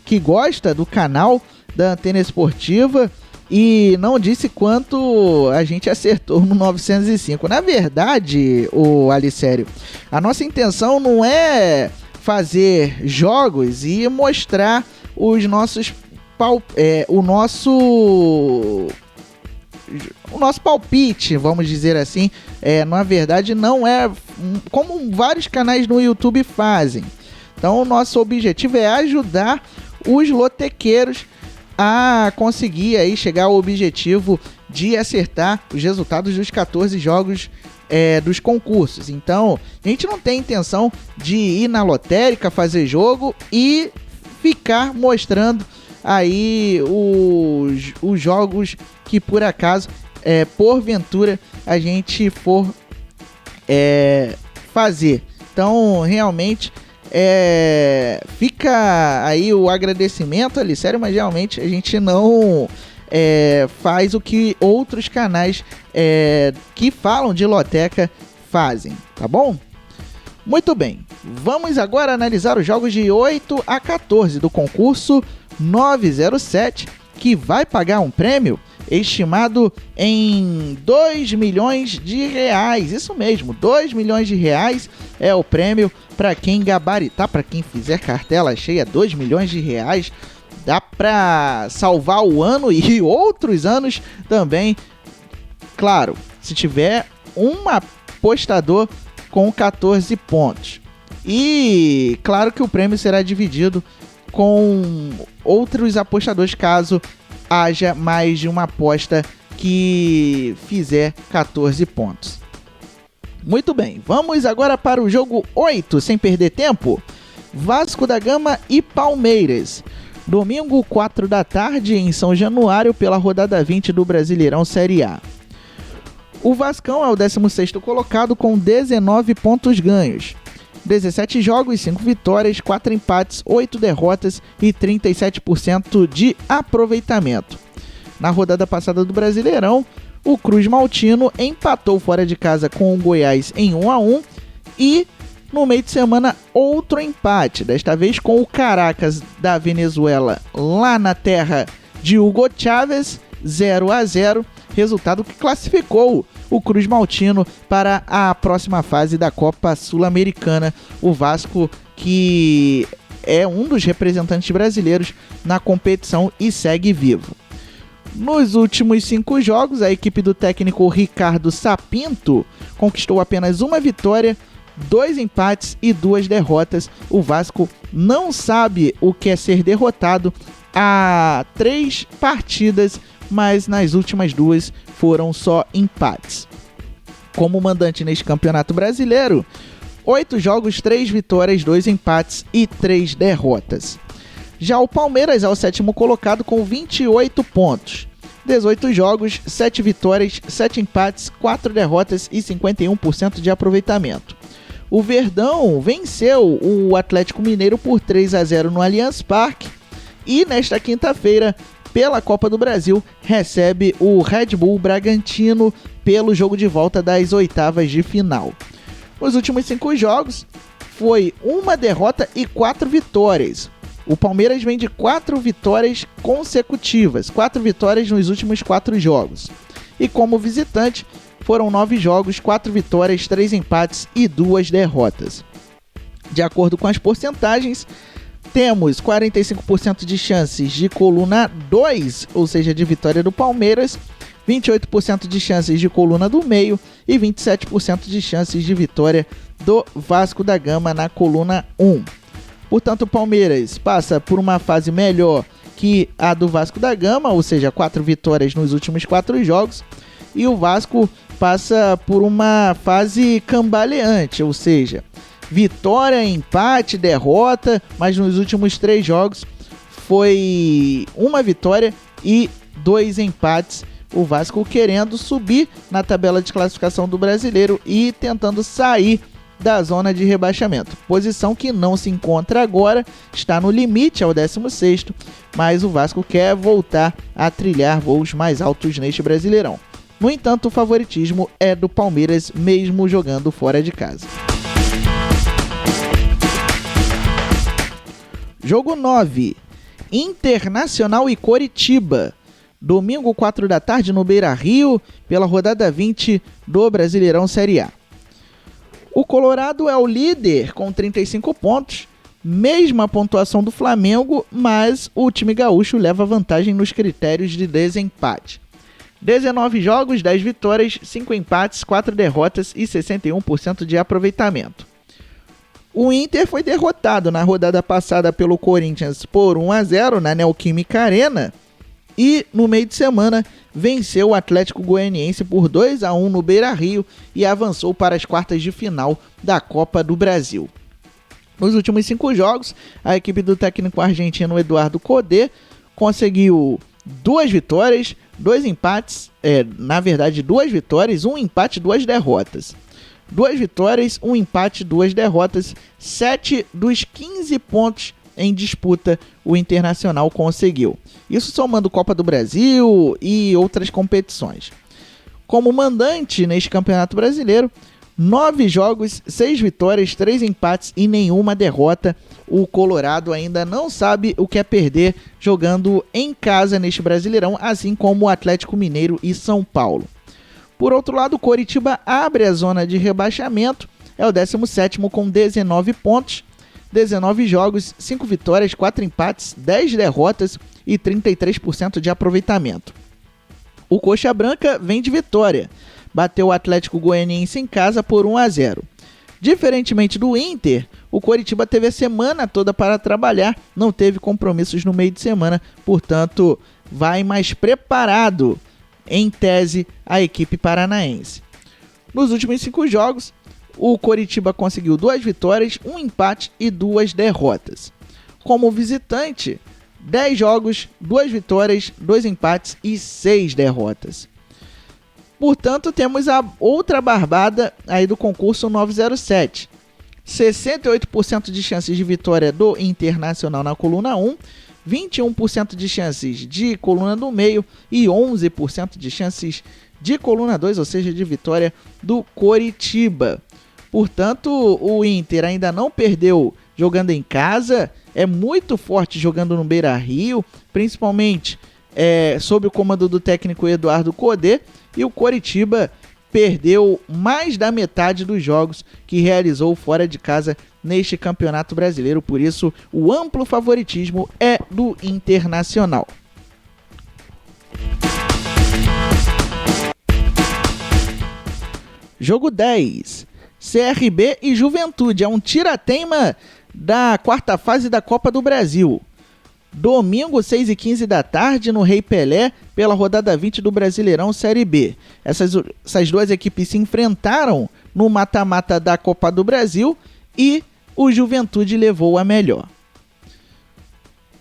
que gosta do canal da Antena Esportiva e não disse quanto a gente acertou no 905. Na verdade, o Alicério, a nossa intenção não é fazer jogos e mostrar os nossos o nosso palpite, vamos dizer assim. Na verdade, não é como vários canais no YouTube fazem. Então, o nosso objetivo é ajudar os lotequeiros a conseguir aí chegar ao objetivo de acertar os resultados dos 14 jogos dos concursos. Então, a gente não tem intenção de ir na lotérica fazer jogo e ficar mostrando aí os jogos que por acaso, porventura, a gente for fazer. Então, realmente, fica aí o agradecimento ali, sério, mas realmente a gente não faz o que outros canais que falam de loteca fazem, tá bom? Muito bem, vamos agora analisar os jogos de 8 a 14 do concurso 907, que vai pagar um prêmio estimado em 2 milhões de reais. Isso mesmo, 2 milhões de reais é o prêmio para quem gabaritar, para quem fizer cartela cheia. 2 milhões de reais dá para salvar o ano e outros anos também. Claro, se tiver um apostador com 14 pontos. E claro que o prêmio será dividido com outros apostadores caso haja mais de uma aposta que fizer 14 pontos. Muito bem, vamos agora para o jogo 8, sem perder tempo. Vasco da Gama e Palmeiras. Domingo, 4 da tarde, em São Januário, pela rodada 20 do Brasileirão Série A. O Vascão é o 16º colocado com 19 pontos ganhos. 17 jogos, 5 vitórias, 4 empates, 8 derrotas e 37% de aproveitamento. Na rodada passada do Brasileirão, o Cruz Maltino empatou fora de casa com o Goiás em 1-1 e, no meio de semana, outro empate, desta vez com o Caracas da Venezuela lá na terra de Hugo Chávez, 0-0, resultado que classificou o Cruz Maltino para a próxima fase da Copa Sul-Americana. O Vasco, que é um dos representantes brasileiros na competição e segue vivo. Nos últimos 5 jogos, a equipe do técnico Ricardo Sapinto conquistou apenas uma vitória, 2 empates e 2 derrotas. O Vasco não sabe o que é ser derrotado há 3 partidas, mas nas últimas 2 foram só empates. Como mandante neste campeonato brasileiro, 8 jogos, 3 vitórias, 2 empates e 3 derrotas. Já o Palmeiras é o 7º colocado com 28 pontos. 18 jogos, 7 vitórias, 7 empates, 4 derrotas e 51% de aproveitamento. O Verdão venceu o Atlético Mineiro por 3-0 no Allianz Parque e nesta quinta-feira, pela Copa do Brasil, recebe o Red Bull Bragantino pelo jogo de volta das oitavas de final. Nos últimos 5 jogos, foi 1 derrota e 4 vitórias. O Palmeiras vem de 4 vitórias consecutivas, 4 vitórias nos últimos 4 jogos. E como visitante, foram 9 jogos, 4 vitórias, 3 empates e 2 derrotas. De acordo com as porcentagens, temos 45% de chances de coluna 2, ou seja, de vitória do Palmeiras, 28% de chances de coluna do meio e 27% de chances de vitória do Vasco da Gama na coluna 1. Portanto, o Palmeiras passa por uma fase melhor que a do Vasco da Gama, ou seja, 4 vitórias nos últimos 4 jogos, e o Vasco passa por uma fase cambaleante, ou seja, vitória, empate, derrota, mas nos últimos 3 jogos foi 1 vitória e 2 empates. O Vasco querendo subir na tabela de classificação do Brasileiro e tentando sair da zona de rebaixamento. Posição que não se encontra agora, está no limite ao 16º, mas o Vasco quer voltar a trilhar voos mais altos neste Brasileirão. No entanto, o favoritismo é do Palmeiras, mesmo jogando fora de casa. Jogo 9, Internacional e Coritiba. Domingo, 4 da tarde, no Beira-Rio, pela rodada 20 do Brasileirão Série A. O Colorado é o líder com 35 pontos, mesma pontuação do Flamengo, mas o time gaúcho leva vantagem nos critérios de desempate. 19 jogos, 10 vitórias, 5 empates, 4 derrotas e 61% de aproveitamento. O Inter foi derrotado na rodada passada pelo Corinthians por 1-0 na Neoquímica Arena e no meio de semana venceu o Atlético Goianiense por 2-1 no Beira-Rio e avançou para as quartas de final da Copa do Brasil. Nos últimos 5 jogos, a equipe do técnico argentino Eduardo Cudê conseguiu 2 vitórias, 2 empates, 2 vitórias, 1 empate, 2 derrotas. 2 vitórias, 1 empate, 2 derrotas, 7 dos 15 pontos em disputa o Internacional conseguiu. Isso somando Copa do Brasil e outras competições. Como mandante neste Campeonato Brasileiro, 9 jogos, 6 vitórias, 3 empates e nenhuma derrota. O Colorado ainda não sabe o que é perder jogando em casa neste Brasileirão, assim como o Atlético Mineiro e São Paulo. Por outro lado, o Coritiba abre a zona de rebaixamento, é o 17º com 19 pontos, 19 jogos, 5 vitórias, 4 empates, 10 derrotas e 33% de aproveitamento. O Coxa Branca vem de vitória, bateu o Atlético Goianiense em casa por 1-0. Diferentemente do Inter, o Coritiba teve a semana toda para trabalhar, não teve compromissos no meio de semana, portanto, vai mais preparado, em tese, a equipe paranaense. Nos últimos 5 jogos, o Coritiba conseguiu 2 vitórias, 1 empate e 2 derrotas. Como visitante, 10 jogos, 2 vitórias, 2 empates e 6 derrotas. Portanto, temos a outra barbada aí do concurso 907. 68% de chances de vitória do Internacional na coluna 1, 21% de chances de coluna do meio e 11% de chances de coluna 2, ou seja, de vitória do Coritiba. Portanto, o Inter ainda não perdeu jogando em casa, é muito forte jogando no Beira-Rio, principalmente sob o comando do técnico Eduardo Codê, e o Coritiba perdeu mais da metade dos jogos que realizou fora de casa neste Campeonato Brasileiro, por isso o amplo favoritismo é do Internacional. Jogo 10. CRB e Juventude. É um tira-teima da quarta fase da Copa do Brasil. Domingo, 6h15 da tarde, no Rei Pelé, pela rodada 20 do Brasileirão Série B. Essas duas equipes se enfrentaram no mata-mata da Copa do Brasil e o Juventude levou a melhor.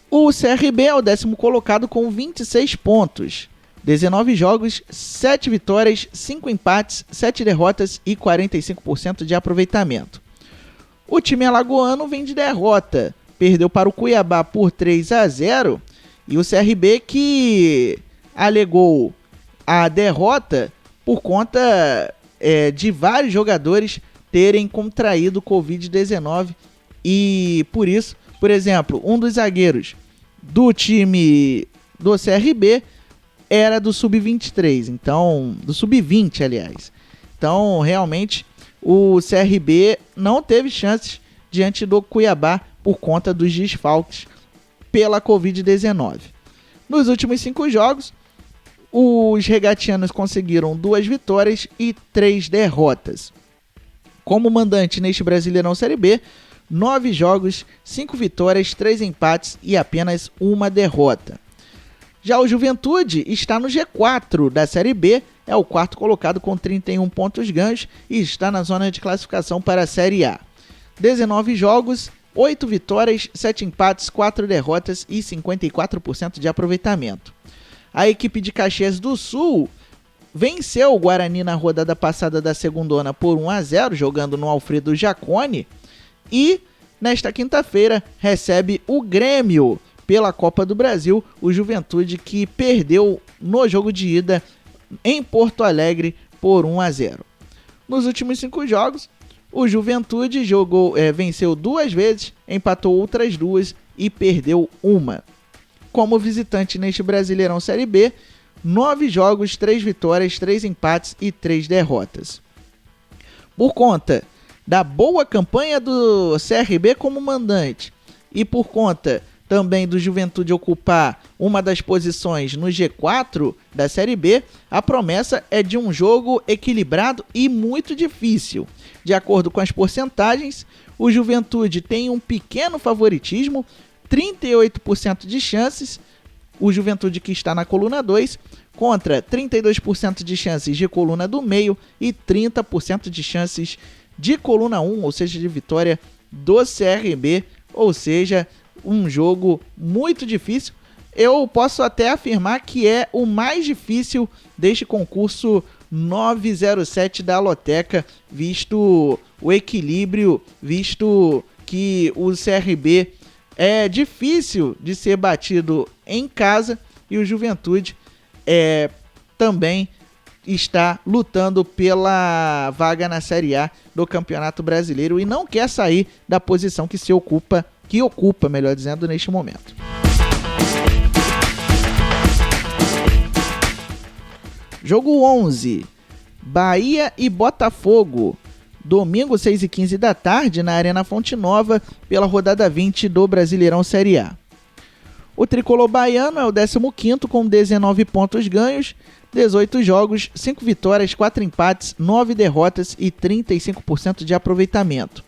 O CRB é o 10º colocado com 26 pontos. 19 jogos, 7 vitórias, 5 empates, 7 derrotas e 45% de aproveitamento. O time alagoano vem de derrota. Perdeu para o Cuiabá por 3-0 e o CRB que alegou a derrota por conta de vários jogadores terem contraído Covid-19 e por isso, por exemplo, um dos zagueiros do time do CRB era do Sub-23, então, do Sub-20, aliás. Então, realmente, o CRB não teve chances diante do Cuiabá por conta dos desfalques pela Covid-19. Nos últimos 5 jogos, os regatianos conseguiram 2 vitórias e 3 derrotas. Como mandante neste Brasileirão Série B, 9 jogos, 5 vitórias, 3 empates e apenas 1 derrota. Já o Juventude está no G4 da Série B, é o 4º colocado com 31 pontos ganhos e está na zona de classificação para a Série A. 19 jogos, 8 vitórias, 7 empates, 4 derrotas e 54% de aproveitamento. A equipe de Caxias do Sul venceu o Guarani na rodada passada da segundona por 1-0, jogando no Alfredo Jaconi, e nesta quinta-feira recebe o Grêmio pela Copa do Brasil, o Juventude que perdeu no jogo de ida em Porto Alegre por 1-0. Nos últimos 5 jogos, o Juventude venceu 2 vezes, empatou outras 2 e perdeu 1. Como visitante neste Brasileirão Série B, 9 jogos, 3 vitórias, 3 empates e 3 derrotas. Por conta da boa campanha do CRB como mandante e por conta também do Juventude ocupar uma das posições no G4 da Série B, a promessa é de um jogo equilibrado e muito difícil. De acordo com as porcentagens, o Juventude tem um pequeno favoritismo, 38% de chances, o Juventude que está na coluna 2, contra 32% de chances de coluna do meio e 30% de chances de coluna 1, ou seja, de vitória do CRB, ou seja, um jogo muito difícil. eu posso até afirmar que é o mais difícil deste concurso 907 da Loteca, visto o equilíbrio, visto que o CRB é difícil de ser batido em casa e o Juventude também está lutando pela vaga na Série A do Campeonato Brasileiro e não quer sair da posição que ocupa, melhor dizendo, neste momento. Jogo 11, Bahia e Botafogo, domingo 6h15 da tarde na Arena Fonte Nova, pela rodada 20 do Brasileirão Série A. O tricolor baiano é o 15º com 19 pontos ganhos, 18 jogos, 5 vitórias, 4 empates, 9 derrotas e 35% de aproveitamento.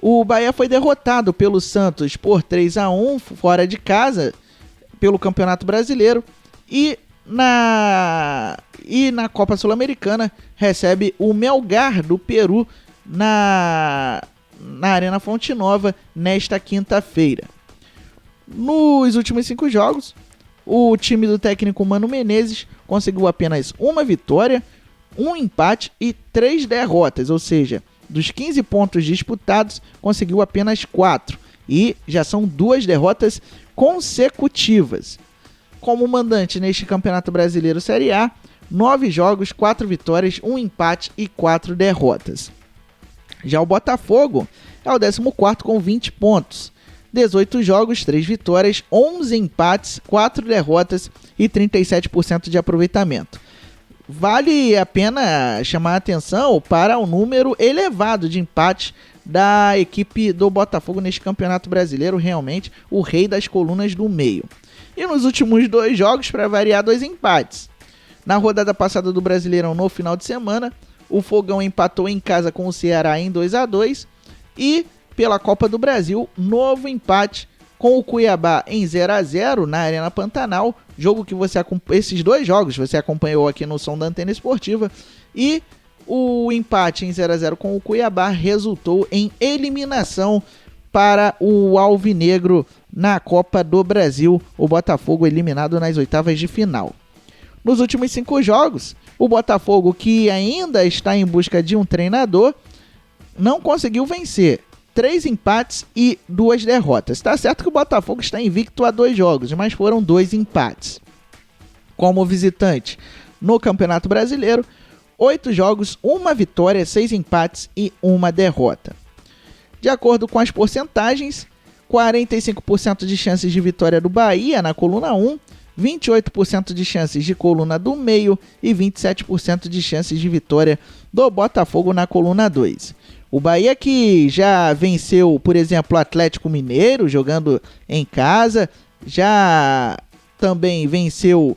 O Bahia foi derrotado pelo Santos por 3-1 fora de casa pelo Campeonato Brasileiro e na Copa Sul-Americana recebe o Melgar do Peru na Arena Fonte Nova nesta quinta-feira. Nos últimos 5 jogos, o time do técnico Mano Menezes conseguiu apenas uma vitória, um empate e 3 derrotas, ou seja, dos 15 pontos disputados, conseguiu apenas 4 e já são 2 derrotas consecutivas. Como mandante neste Campeonato Brasileiro Série A, 9 jogos, 4 vitórias, 1 empate e 4 derrotas. Já o Botafogo é o 14º com 20 pontos, 18 jogos, 3 vitórias, 11 empates, 4 derrotas e 37% de aproveitamento. Vale a pena chamar a atenção para o número elevado de empates da equipe do Botafogo neste Campeonato Brasileiro, realmente o rei das colunas do meio. E nos últimos 2 jogos, para variar, 2 empates. Na rodada passada do Brasileirão, no final de semana, o Fogão empatou em casa com o Ceará em 2-2 e pela Copa do Brasil, novo empate com o Cuiabá em 0-0 na Arena Pantanal, jogo que esses 2 jogos você acompanhou aqui no Som da Antena Esportiva, e o empate em 0-0 com o Cuiabá resultou em eliminação para o Alvinegro na Copa do Brasil, o Botafogo eliminado nas oitavas de final. Nos últimos 5 jogos, o Botafogo, que ainda está em busca de um treinador, não conseguiu vencer. 3 empates e 2 derrotas. Tá certo que o Botafogo está invicto a 2 jogos, mas foram 2 empates. Como visitante no Campeonato Brasileiro, 8 jogos, 1 vitória, 6 empates e 1 derrota. De acordo com as porcentagens, 45% de chances de vitória do Bahia na coluna 1, 28% de chances de coluna do meio e 27% de chances de vitória do Botafogo na coluna 2. O Bahia, que já venceu, por exemplo, o Atlético Mineiro jogando em casa, já também venceu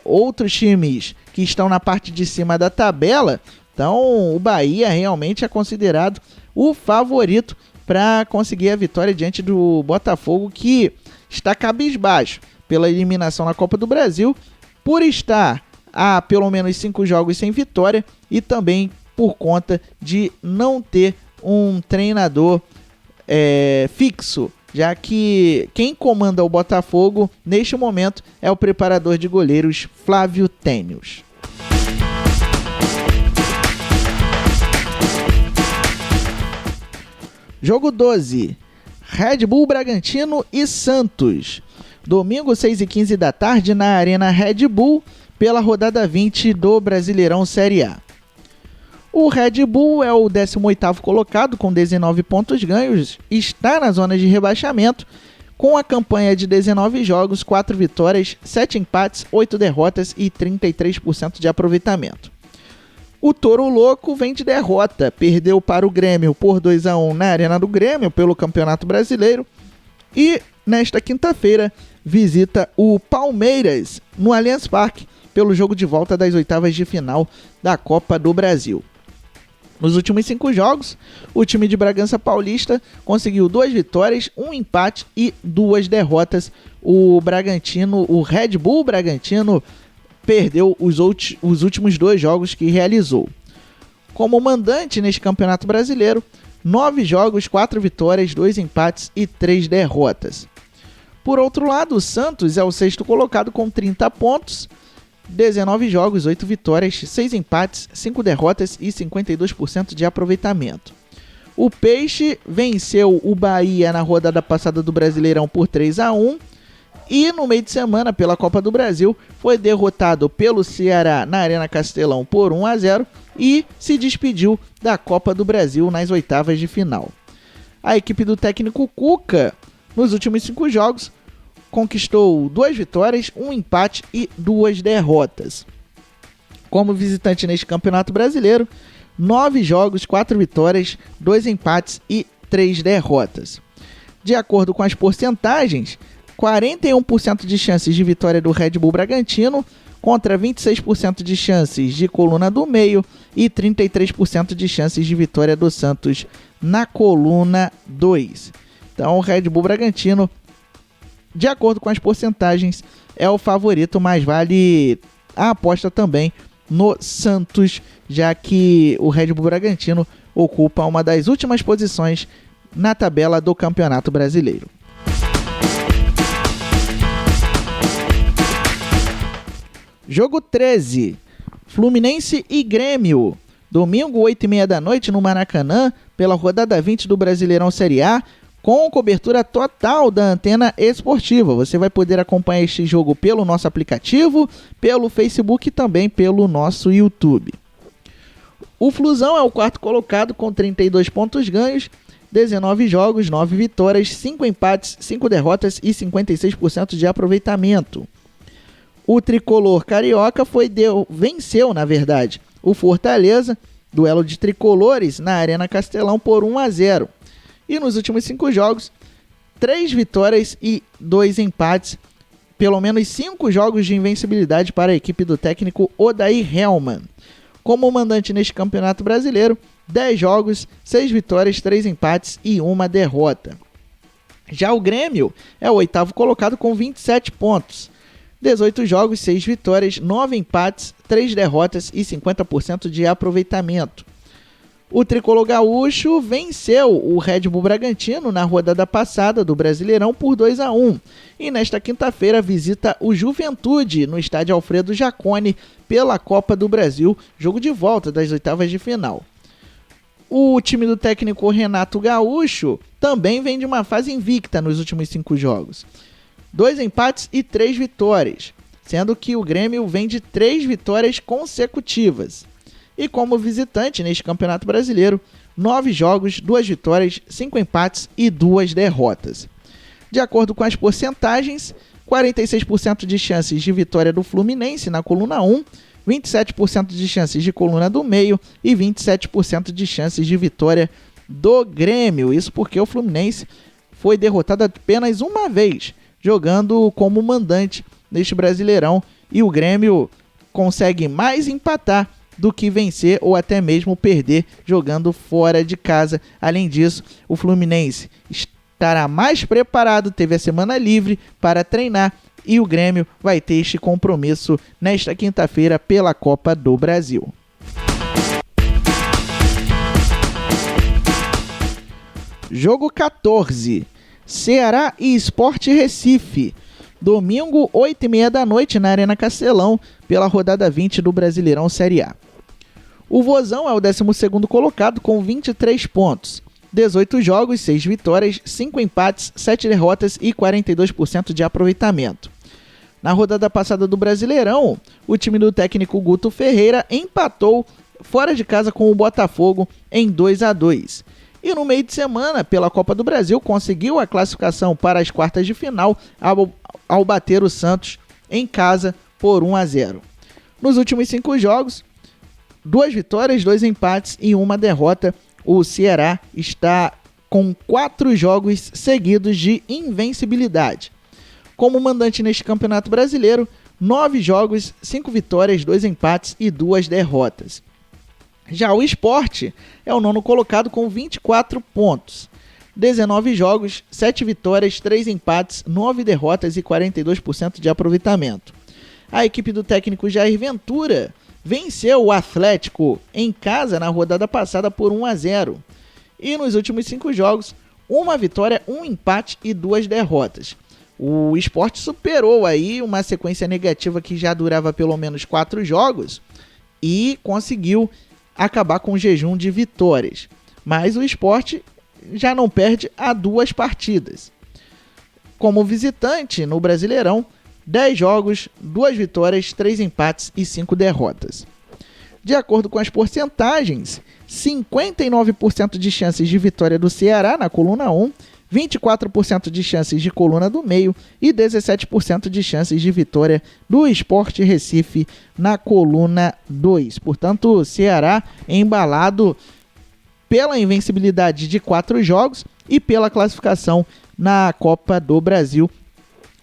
outros times que estão na parte de cima da tabela. Então o Bahia realmente é considerado o favorito para conseguir a vitória diante do Botafogo, que está cabisbaixo pela eliminação na Copa do Brasil, por estar há pelo menos 5 jogos sem vitória e também por conta de não ter um treinador fixo, já que quem comanda o Botafogo neste momento é o preparador de goleiros Flávio Tênios. Jogo 12, Red Bull Bragantino e Santos, domingo 6h15 da tarde na Arena Red Bull, pela rodada 20 do Brasileirão Série A. O Red Bull é o 18º colocado com 19 pontos ganhos, está na zona de rebaixamento, com a campanha de 19 jogos, 4 vitórias, 7 empates, 8 derrotas e 33% de aproveitamento. O Toro Louco vem de derrota, perdeu para o Grêmio por 2-1 na Arena do Grêmio pelo Campeonato Brasileiro e nesta quinta-feira visita o Palmeiras no Allianz Parque pelo jogo de volta das oitavas de final da Copa do Brasil. Nos últimos 5 jogos, o time de Bragança Paulista conseguiu 2 vitórias, 1 empate e 2 derrotas. O Red Bull Bragantino perdeu os últimos 2 jogos que realizou. Como mandante neste Campeonato Brasileiro, 9 jogos, 4 vitórias, 2 empates e 3 derrotas. Por outro lado, o Santos é o sexto colocado com 30 pontos, 19 jogos, 8 vitórias, 6 empates, 5 derrotas e 52% de aproveitamento. O Peixe venceu o Bahia na rodada passada do Brasileirão por 3-1 e no meio de semana, pela Copa do Brasil, foi derrotado pelo Ceará na Arena Castelão por 1-0 e se despediu da Copa do Brasil nas oitavas de final. A equipe do técnico Cuca, nos últimos 5 jogos, conquistou 2 vitórias, 1 empate e 2 derrotas. Como visitante neste Campeonato Brasileiro, 9 jogos, 4 vitórias, 2 empates e 3 derrotas. De acordo com as porcentagens, 41% de chances de vitória do Red Bull Bragantino contra 26% de chances de coluna do meio e 33% de chances de vitória do Santos na coluna 2. Então o Red Bull Bragantino, de acordo com as porcentagens, é o favorito, mas vale a aposta também no Santos, já que o Red Bull Bragantino ocupa uma das últimas posições na tabela do Campeonato Brasileiro. Jogo 13, Fluminense e Grêmio, domingo 8h30 da noite no Maracanã, pela rodada 20 do Brasileirão Série A, com cobertura total da Antena Esportiva. Você vai poder acompanhar este jogo pelo nosso aplicativo, pelo Facebook e também pelo nosso YouTube. O Flusão é o quarto colocado com 32 pontos ganhos, 19 jogos, 9 vitórias, 5 empates, 5 derrotas e 56% de aproveitamento. O tricolor carioca venceu, o Fortaleza, duelo de tricolores na Arena Castelão por 1-0. E nos últimos 5 jogos, 3 vitórias e 2 empates, pelo menos 5 jogos de invencibilidade para a equipe do técnico Odair Hellmann. Como mandante neste Campeonato Brasileiro, 10 jogos, 6 vitórias, 3 empates e 1 derrota. Já o Grêmio é o oitavo colocado com 27 pontos. 18 jogos, 6 vitórias, 9 empates, 3 derrotas e 50% de aproveitamento. O tricolor gaúcho venceu o Red Bull Bragantino na rodada passada do Brasileirão por 2-1 e nesta quinta-feira visita o Juventude no estádio Alfredo Jaconi pela Copa do Brasil, jogo de volta das oitavas de final. O time do técnico Renato Gaúcho também vem de uma fase invicta nos últimos 5 jogos. 2 empates e 3 vitórias, sendo que o Grêmio vem de 3 vitórias consecutivas. E como visitante neste Campeonato Brasileiro, 9 jogos, 2 vitórias, 5 empates e 2 derrotas. De acordo com as porcentagens, 46% de chances de vitória do Fluminense na coluna 1, 27% de chances de coluna do meio e 27% de chances de vitória do Grêmio. Isso porque o Fluminense foi derrotado apenas uma vez, jogando como mandante neste Brasileirão, e o Grêmio consegue mais empatar do que vencer ou até mesmo perder jogando fora de casa. Além disso, o Fluminense estará mais preparado, teve a semana livre para treinar, e o Grêmio vai ter este compromisso nesta quinta-feira pela Copa do Brasil. Jogo 14, Ceará e Sport Recife, domingo 8h30 da noite na Arena Castelão, pela rodada 20 do Brasileirão Série A. O Vozão é o 12º colocado com 23 pontos, 18 jogos, 6 vitórias, 5 empates, 7 derrotas e 42% de aproveitamento. Na rodada passada do Brasileirão, o time do técnico Guto Ferreira empatou fora de casa com o Botafogo em 2-2. E no meio de semana, pela Copa do Brasil, conseguiu a classificação para as quartas de final ao bater o Santos em casa por 1-0. Nos últimos 5 jogos, 2 vitórias, 2 empates e 1 derrota. O Ceará está com 4 jogos seguidos de invencibilidade. Como mandante neste Campeonato Brasileiro, 9 jogos, 5 vitórias, 2 empates e 2 derrotas. Já o Sport é o 9º colocado com 24 pontos. 19 jogos, 7 vitórias, 3 empates, 9 derrotas e 42% de aproveitamento. A equipe do técnico Jair Ventura venceu o Atlético em casa na rodada passada por 1-0. E nos últimos 5 jogos, 1 vitória, 1 empate e 2 derrotas. O Sport superou aí uma sequência negativa que já durava pelo menos 4 jogos e conseguiu acabar com o jejum de vitórias. Mas o Sport já não perde há 2 partidas. Como visitante no Brasileirão, 10 jogos, 2 vitórias, 3 empates e 5 derrotas. De acordo com as porcentagens, 59% de chances de vitória do Ceará na coluna 1, 24% de chances de coluna do meio e 17% de chances de vitória do Sport Recife na coluna 2. Portanto, o Ceará embalado pela invencibilidade de 4 jogos e pela classificação na Copa do Brasil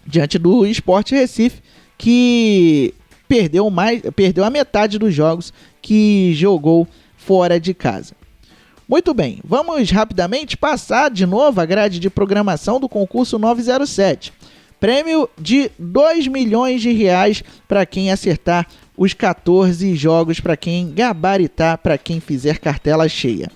diante do Sport Recife, que perdeu a metade dos jogos que jogou fora de casa. Muito bem, vamos rapidamente passar de novo a grade de programação do concurso 907. Prêmio de R$2 milhões para quem acertar os 14 jogos, para quem gabaritar, para quem fizer cartela cheia.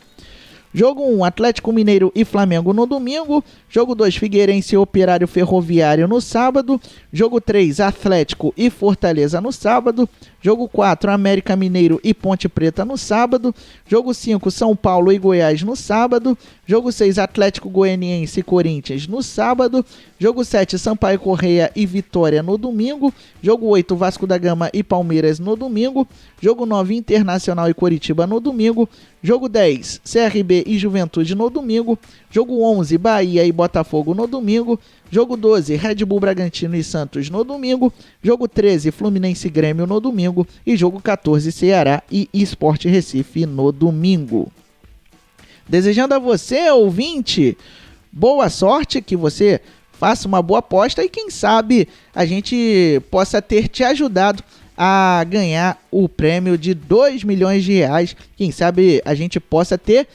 Jogo 1, Atlético Mineiro e Flamengo no domingo. Jogo 2, Figueirense e Operário Ferroviário no sábado. Jogo 3, Atlético e Fortaleza no sábado. Jogo 4, América Mineiro e Ponte Preta no sábado. Jogo 5, São Paulo e Goiás no sábado. Jogo 6, Atlético Goianiense e Corinthians no sábado. Jogo 7, Sampaio Corrêa e Vitória no domingo. Jogo 8, Vasco da Gama e Palmeiras no domingo. Jogo 9, Internacional e Coritiba no domingo. Jogo 10, CRB e Juventude no domingo. Jogo 11, Bahia e Botafogo no domingo. Jogo 12, Red Bull Bragantino e Santos no domingo. Jogo 13, Fluminense e Grêmio no domingo. E jogo 14, Ceará e Sport Recife no domingo. Desejando a você, ouvinte, boa sorte, que você faça uma boa aposta e quem sabe a gente possa ter te ajudado a ganhar o prêmio de R$2 milhões. Quem sabe a gente possa ter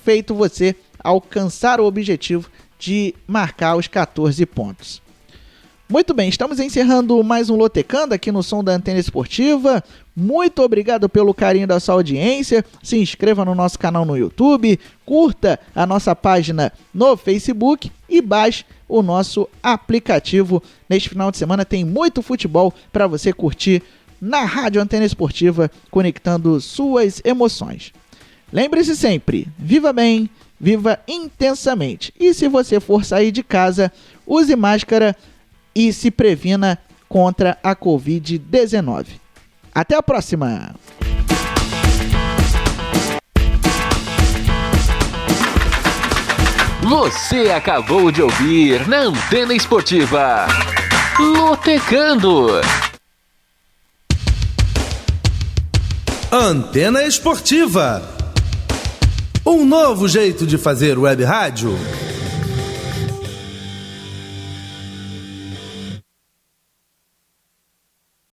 feito você alcançar o objetivo de marcar os 14 pontos. Muito bem, estamos encerrando mais um Lotecando aqui no Som da Antena Esportiva. Muito obrigado pelo carinho da sua audiência. Se inscreva no nosso canal no YouTube, curta a nossa página no Facebook e baixe o nosso aplicativo. Neste final de semana tem muito futebol para você curtir na Rádio Antena Esportiva, conectando suas emoções. Lembre-se sempre, viva bem, viva intensamente. E se você for sair de casa, use máscara e se previna contra a Covid-19. Até a próxima! Você acabou de ouvir na Antena Esportiva Lotecando. Antena Esportiva. Um novo jeito de fazer web rádio.